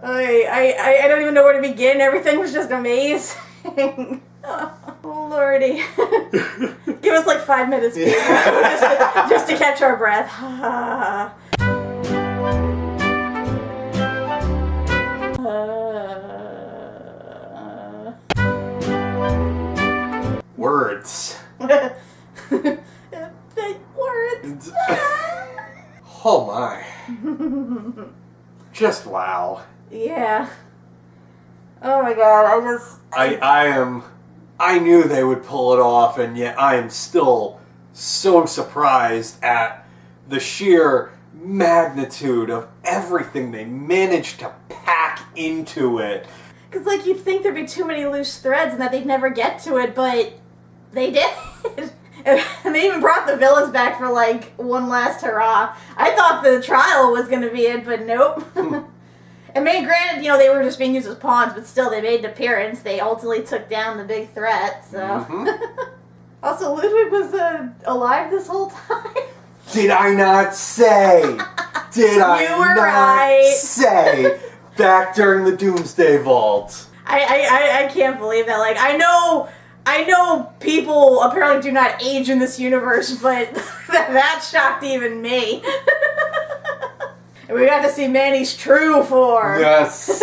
I don't even know where to begin. Everything was just amazing. Oh lordy. Give us like 5 minutes, people, just to catch our breath. Words. Words. Oh my. Just wow. Yeah. Oh my god, I knew they would pull it off, and yet I am still so surprised at the sheer magnitude of everything they managed to pack into it. Because, like, you'd think there'd be too many loose threads and that they'd never get to it, but they did. And they even brought the villains back for, like, one last hurrah. I thought the trial was going to be it, but nope. And granted, you know, they were just being used as pawns, but still, they made an appearance. They ultimately took down the big threat, so... Also, Ludwig was alive this whole time. Did I not say? Did I not say? Back during the Doomsday Vault. I can't believe that. Like, I know people apparently do not age in this universe, but that shocked even me. And we got to see Manny's true form. Yes.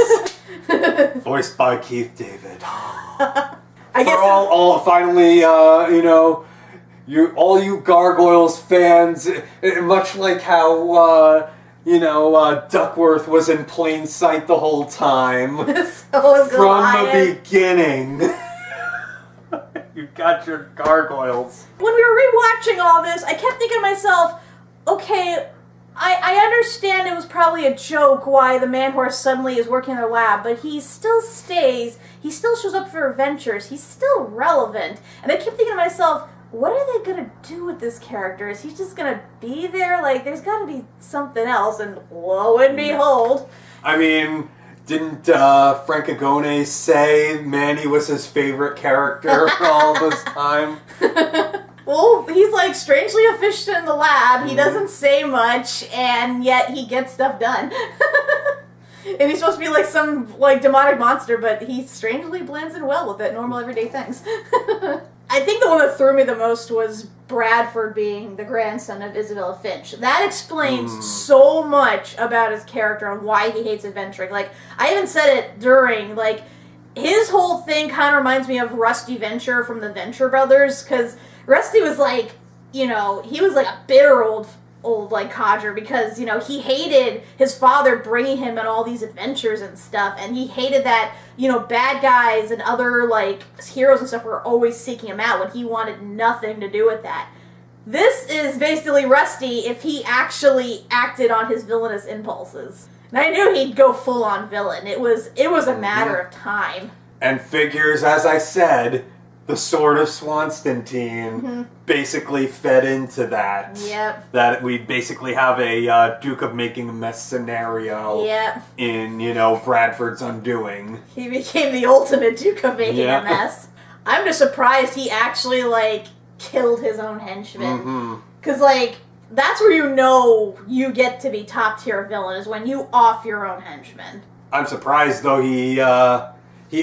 Voiced by Keith David. I guess finally, you know, all you Gargoyles fans, much like how, you know, Duckworth was in plain sight the whole time. So was from Goliath. the beginning. You got your Gargoyles. When we were rewatching all this, I kept thinking to myself, okay, I understand it was probably a joke why the man-horse suddenly is working in the lab, but he still stays, he still shows up for adventures, he's still relevant. And I kept thinking to myself, what are they going to do with this character? Is he just going to be there? Like, there's got to be something else, and lo and behold. I mean, didn't Frank Agone say Manny was his favorite character all this time? Well, he's, like, strangely efficient in the lab. He doesn't say much, and yet he gets stuff done. And he's supposed to be, like, some, like, demonic monster, but he strangely blends in well with it, normal everyday things. I think the one that threw me the most was Bradford being the grandson of Isabella Finch. That explains so much about his character and why he hates adventuring. Like, I even said it during, like, his whole thing kind of reminds me of Rusty Venture from the Venture Brothers, because Rusty was like, you know, he was like a bitter old like codger because, you know, he hated his father bringing him on all these adventures and stuff, and he hated that, you know, bad guys and other, like, heroes and stuff were always seeking him out when he wanted nothing to do with that. This is basically Rusty if he actually acted on his villainous impulses. And I knew he'd go full-on villain. It was a matter of time. And figures, as I said, the sword of Swanstantine basically fed into that. Yep. That we basically have a Duke of Making a Mess scenario in, Bradford's Undoing. He became the ultimate Duke of Making a Mess. I'm just surprised he actually, killed his own henchman. Because, that's where you get to be top tier villain, is when you off your own henchmen. I'm surprised, though, he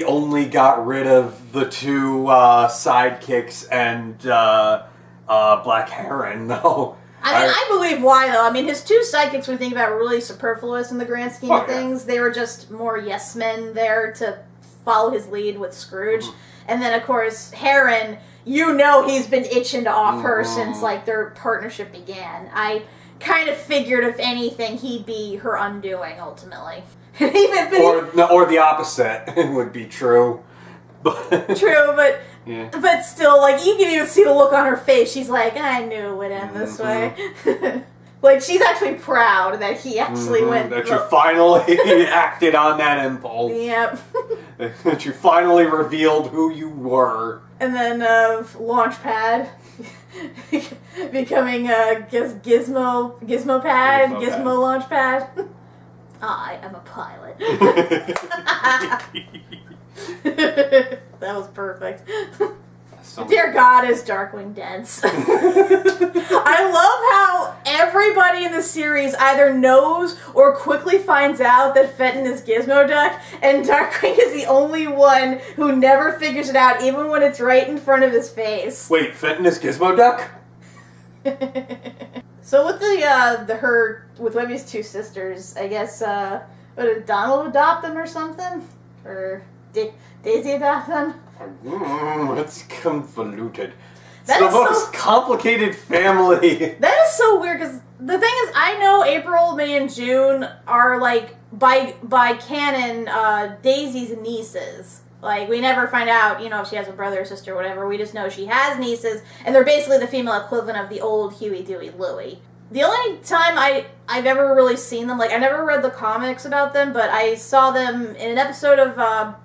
only got rid of the two sidekicks and Black Heron, though. I believe why, though. I mean, his two sidekicks, when we think about it, were really superfluous in the grand scheme of things. They were just more yes men there to follow his lead with Scrooge. And then, of course, Heron, he's been itching to off her since, their partnership began. I kind of figured, if anything, he'd be her undoing, ultimately. Or the opposite would be true. True, but still, you can even see the look on her face. She's like, I knew it would end this way. She's actually proud that he actually went. That you finally acted on that impulse. Yep. That you finally revealed who you were. And then Launchpad becoming Gizmo Launchpad. I am a pilot. That was perfect. Dear God, is Darkwing dense. I love how everybody in the series either knows or quickly finds out that Fenton is Gizmo Duck, and Darkwing is the only one who never figures it out, even when it's right in front of his face. Wait, Fenton is Gizmo Duck? So with with Webby's two sisters, I guess, did Donald adopt them or something? Or Daisy adopt them? It's convoluted. It's the most complicated family. That is so weird, because the thing is, I know April, May, and June are, by canon, Daisy's nieces. We never find out, if she has a brother or sister or whatever. We just know she has nieces, and they're basically the female equivalent of the old Huey, Dewey, Louie. The only time I've ever really seen them, I never read the comics about them, but I saw them in an episode of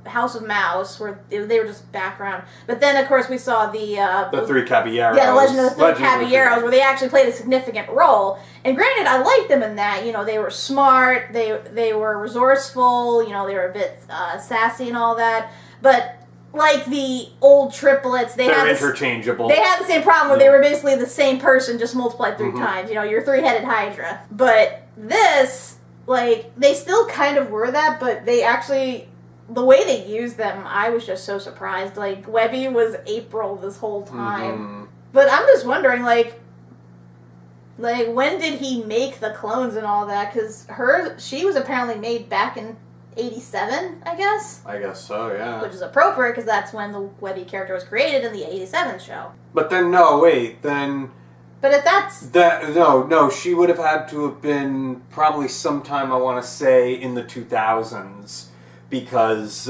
House of Mouse, where they were just background. But then, of course, we saw the Three Caballeros. Yeah, the Legend of the Three Caballeros, where they actually played a significant role. And granted, I liked them in that. They were smart, they were resourceful, they were a bit sassy and all that. But the old triplets, they're interchangeable. They had the same problem where they were basically the same person, just multiplied 3 times. Your three-headed Hydra. But this, they still kind of were that, but they actually, the way they used them, I was just so surprised. Webby was April this whole time. But I'm just wondering, when did he make the clones and all that? Because she was apparently made back in 87, I guess? I guess so, yeah. Which is appropriate, because that's when the Webby character was created in the 87 show. But then, But if that's... No, she would have had to have been probably sometime, I want to say, in the 2000s. Because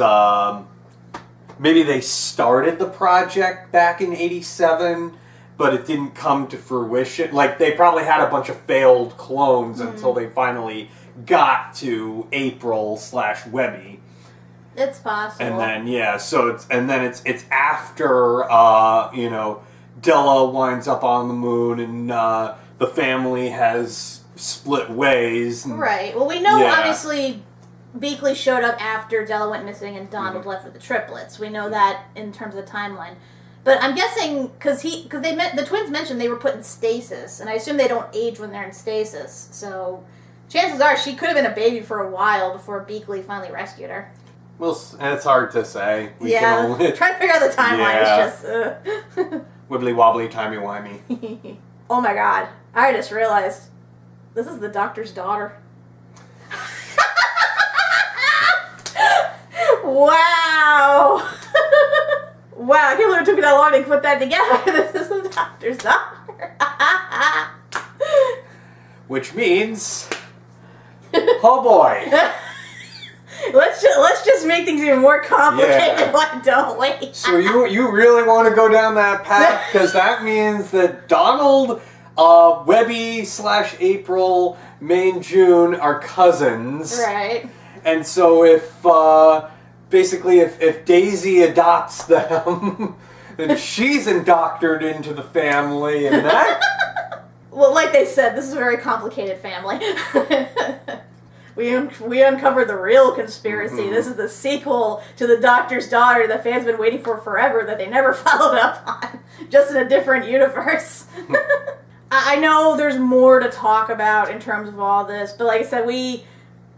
maybe they started the project back in 87, but it didn't come to fruition. They probably had a bunch of failed clones until they finally got to April/Webby. It's possible. And then it's after Della winds up on the moon and the family has split ways. Right. Well, we know obviously Beakley showed up after Della went missing and Donald left with the triplets. We know that in terms of the timeline. But I'm guessing because the twins mentioned they were put in stasis, and I assume they don't age when they're in stasis. So chances are she could have been a baby for a while before Beakley finally rescued her. Well, and it's hard to say. Trying to figure out the timeline is just... Wibbly wobbly, timey wimey. Oh my God. I just realized this is the doctor's daughter. Wow. Wow, I can't believe it took me that long to put that together. This is the doctor's daughter. Which means... Oh boy. Let's just make things even more complicated. Why don't we? So you really want to go down that path? Because that means that Donald, Webby/April, May and June are cousins. Right. And so if Daisy adopts them, then she's indoctored into the family, and that... Well, like they said, this is a very complicated family. We uncovered the real conspiracy. Mm-hmm. This is the sequel to The Doctor's Daughter that fans have been waiting for forever that they never followed up on, just in a different universe. I know there's more to talk about in terms of all this, but like I said,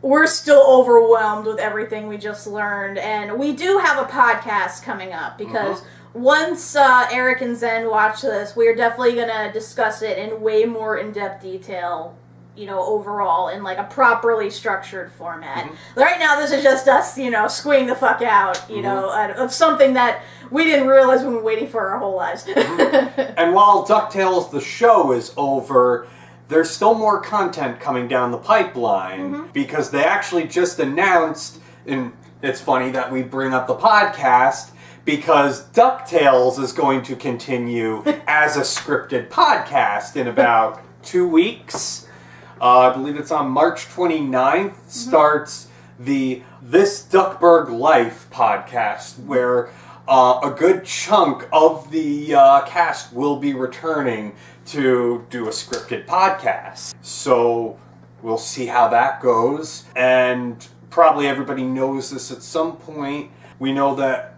we're still overwhelmed with everything we just learned, and we do have a podcast coming up because once Eric and Zen watch this, we are definitely going to discuss it in way more in-depth detail, you know, overall in like a properly structured format. Right now, this is just us, you know, squeeing the fuck out, you know, of something that we didn't realize we were waiting for our whole lives. And while DuckTales the show is over, there's still more content coming down the pipeline because they actually just announced, and it's funny that we bring up the podcast because DuckTales is going to continue as a scripted podcast in about 2 weeks. I believe it's on March 29th, starts the This Duckburg Life podcast, where a good chunk of the cast will be returning to do a scripted podcast. So we'll see how that goes. And probably everybody knows this at some point. We know that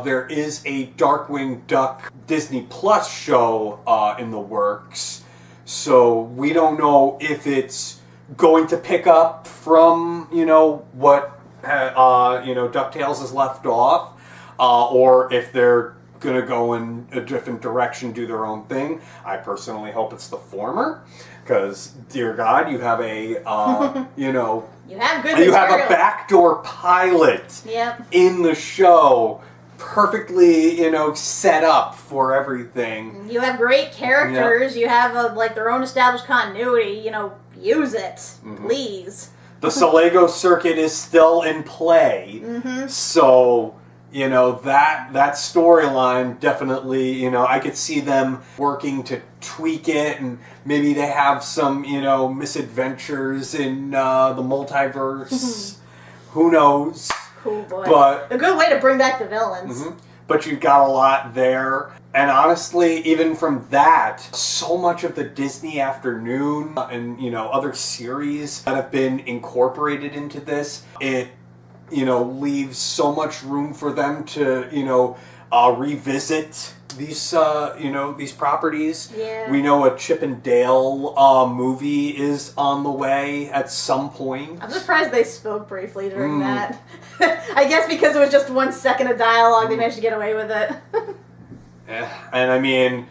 there is a Darkwing Duck Disney Plus show in the works. So we don't know if it's going to pick up from, you know, what, DuckTales has left off, or if they're going to go in a different direction, do their own thing. I personally hope it's the former, because, dear God, you have a, You have good you have a material. backdoor pilot in the show, perfectly, set up for everything. You have great characters. You have their own established continuity. Use it, please. The Salego circuit is still in play, so that storyline definitely. I could see them working to tweak it, and maybe they have some misadventures in the multiverse. Who knows? Cool boy. But a good way to bring back the villains. But you've got a lot there. And honestly, even from that, so much of the Disney Afternoon and, other series that have been incorporated into this, it, leaves so much room for them to, revisit these, these properties. Yeah. We know a Chip and Dale movie is on the way at some point. I'm surprised they spoke briefly during that. I guess because it was just 1 second of dialogue, they managed to get away with it. And I mean,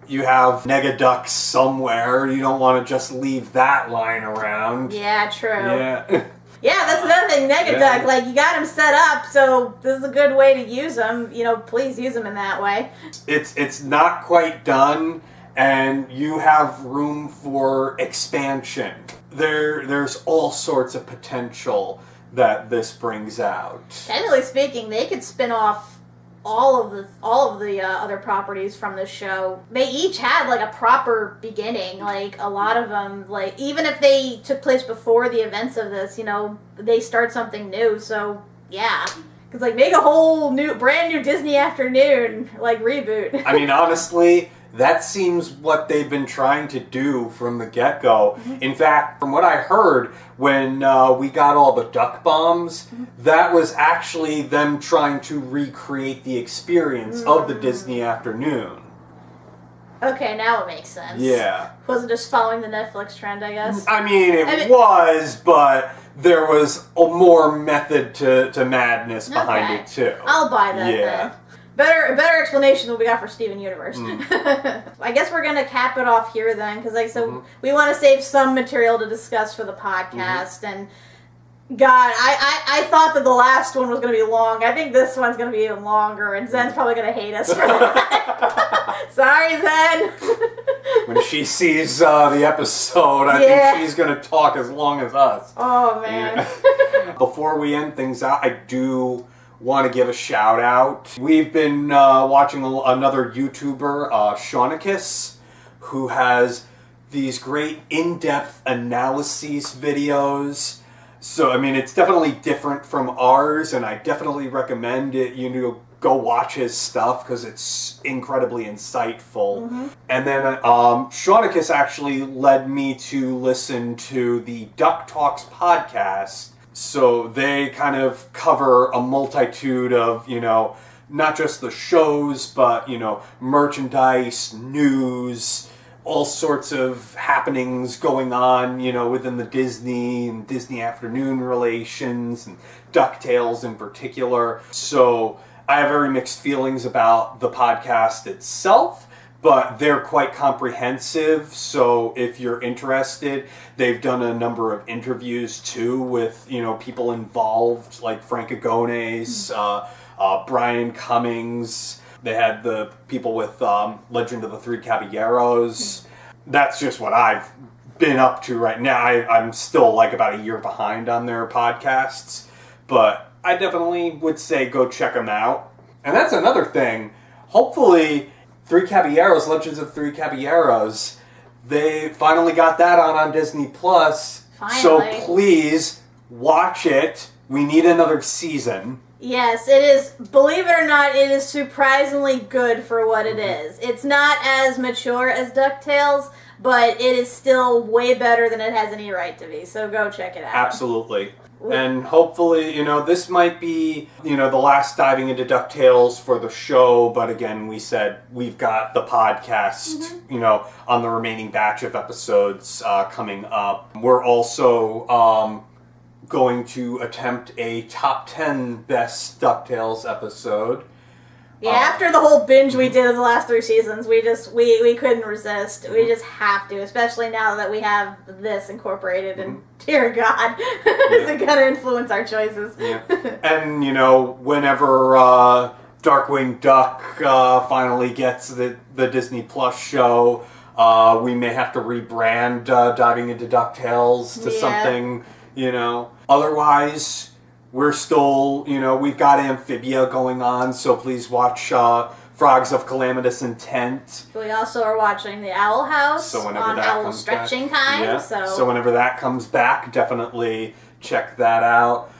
you have Negaduck somewhere. You don't want to just leave that line around. Yeah, true. Yeah. Yeah, that's another thing. Negaduck, Yeah. you got him set up, so this is a good way to use him. Please use him in that way. It's not quite done, and you have room for expansion. There's all sorts of potential that this brings out. Technically speaking, they could spin off all of the other properties from the show. They each had a proper beginning. A lot of them, even if they took place before the events of this, they start something new. So yeah, because make a whole brand new Disney Afternoon reboot. I mean, honestly, that seems what they've been trying to do from the get-go. In fact, from what I heard, when we got all the duck bombs, that was actually them trying to recreate the experience of the Disney Afternoon. Okay, now it makes sense. Yeah. Wasn't just following the Netflix trend, I guess. I mean, it was, but there was a more method to madness behind it, too. I'll buy that then. Better explanation than we got for Steven Universe. I guess we're going to cap it off here then, because we want to save some material to discuss for the podcast, and God, I thought that the last one was going to be long. I think this one's going to be even longer, and Zen's probably going to hate us for that. Sorry, Zen. When she sees the episode, I think she's going to talk as long as us. Oh, man. Before we end things out, I do want to give a shout out. We've been watching another YouTuber, Shaunicus, who has these great in-depth analyses videos So, I mean, it's definitely different from ours, and I definitely recommend it. You know, go watch his stuff because it's incredibly insightful. Mm-hmm. And then Shaunicus actually led me to listen to the Duck Talks podcast. So they kind of cover a multitude of, you know, not just the shows, but, you know, merchandise, news, all sorts of happenings going on, you know, within the Disney and Disney Afternoon relations and DuckTales in particular. So I have very mixed feelings about the podcast itself, but they're quite comprehensive. So if you're interested, they've done a number of interviews too with, you know, people involved like Frank Agones, Brian Cummings. They had the people with Legend of the Three Caballeros. That's just what I've been up to right now. I'm still like about a year behind on their podcasts, but I definitely would say go check them out. And that's another thing. Hopefully, Three Caballeros, Legends of Three Caballeros, they finally got that on Disney Plus. Finally. So please watch it. We need another season. Yes, it is. Believe it or not, it is surprisingly good for what it is. It's not as mature as DuckTales, but it is still way better than it has any right to be. So go check it out. Absolutely. And hopefully, you know, this might be, you know, the last Diving Into DuckTales for the show. But again, we said we've got the podcast, you know, on the remaining batch of episodes coming up. We're also going to attempt a top 10 best DuckTales episode. Yeah, after the whole binge we did of the last 3 seasons, we couldn't resist. We just have to, especially now that we have this incorporated, and dear God, is it going to influence our choices? Yeah. And, you know, whenever Darkwing Duck finally gets the Disney Plus show, we may have to rebrand Diving Into DuckTales to something, you know. Otherwise, we're still, you know, we've got Amphibia going on, so please watch Frogs of Calamitous Intent. We also are watching The Owl House on Owl Stretching Time. Yeah. So whenever that comes back, definitely check that out.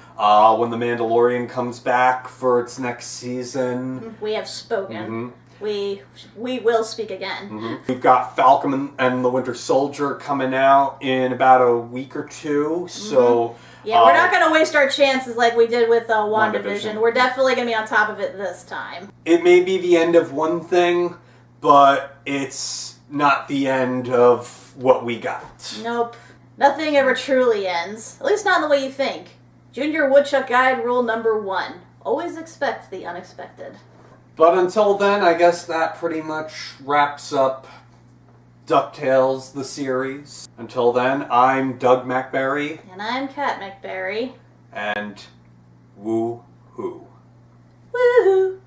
When The Mandalorian comes back for its next season. We have spoken. We will speak again. We've got Falcon and the Winter Soldier coming out in about a week or two, so... Yeah, we're not going to waste our chances like we did with WandaVision. We're definitely going to be on top of it this time. It may be the end of one thing, but it's not the end of what we got. Nope. Nothing ever truly ends. At least not in the way you think. Junior Woodchuck Guide rule number 1. Always expect the unexpected. But until then, I guess that pretty much wraps up DuckTales, the series. Until then, I'm Doug Macberrie. And I'm Kat Macberrie. And woo-hoo. Woo-hoo.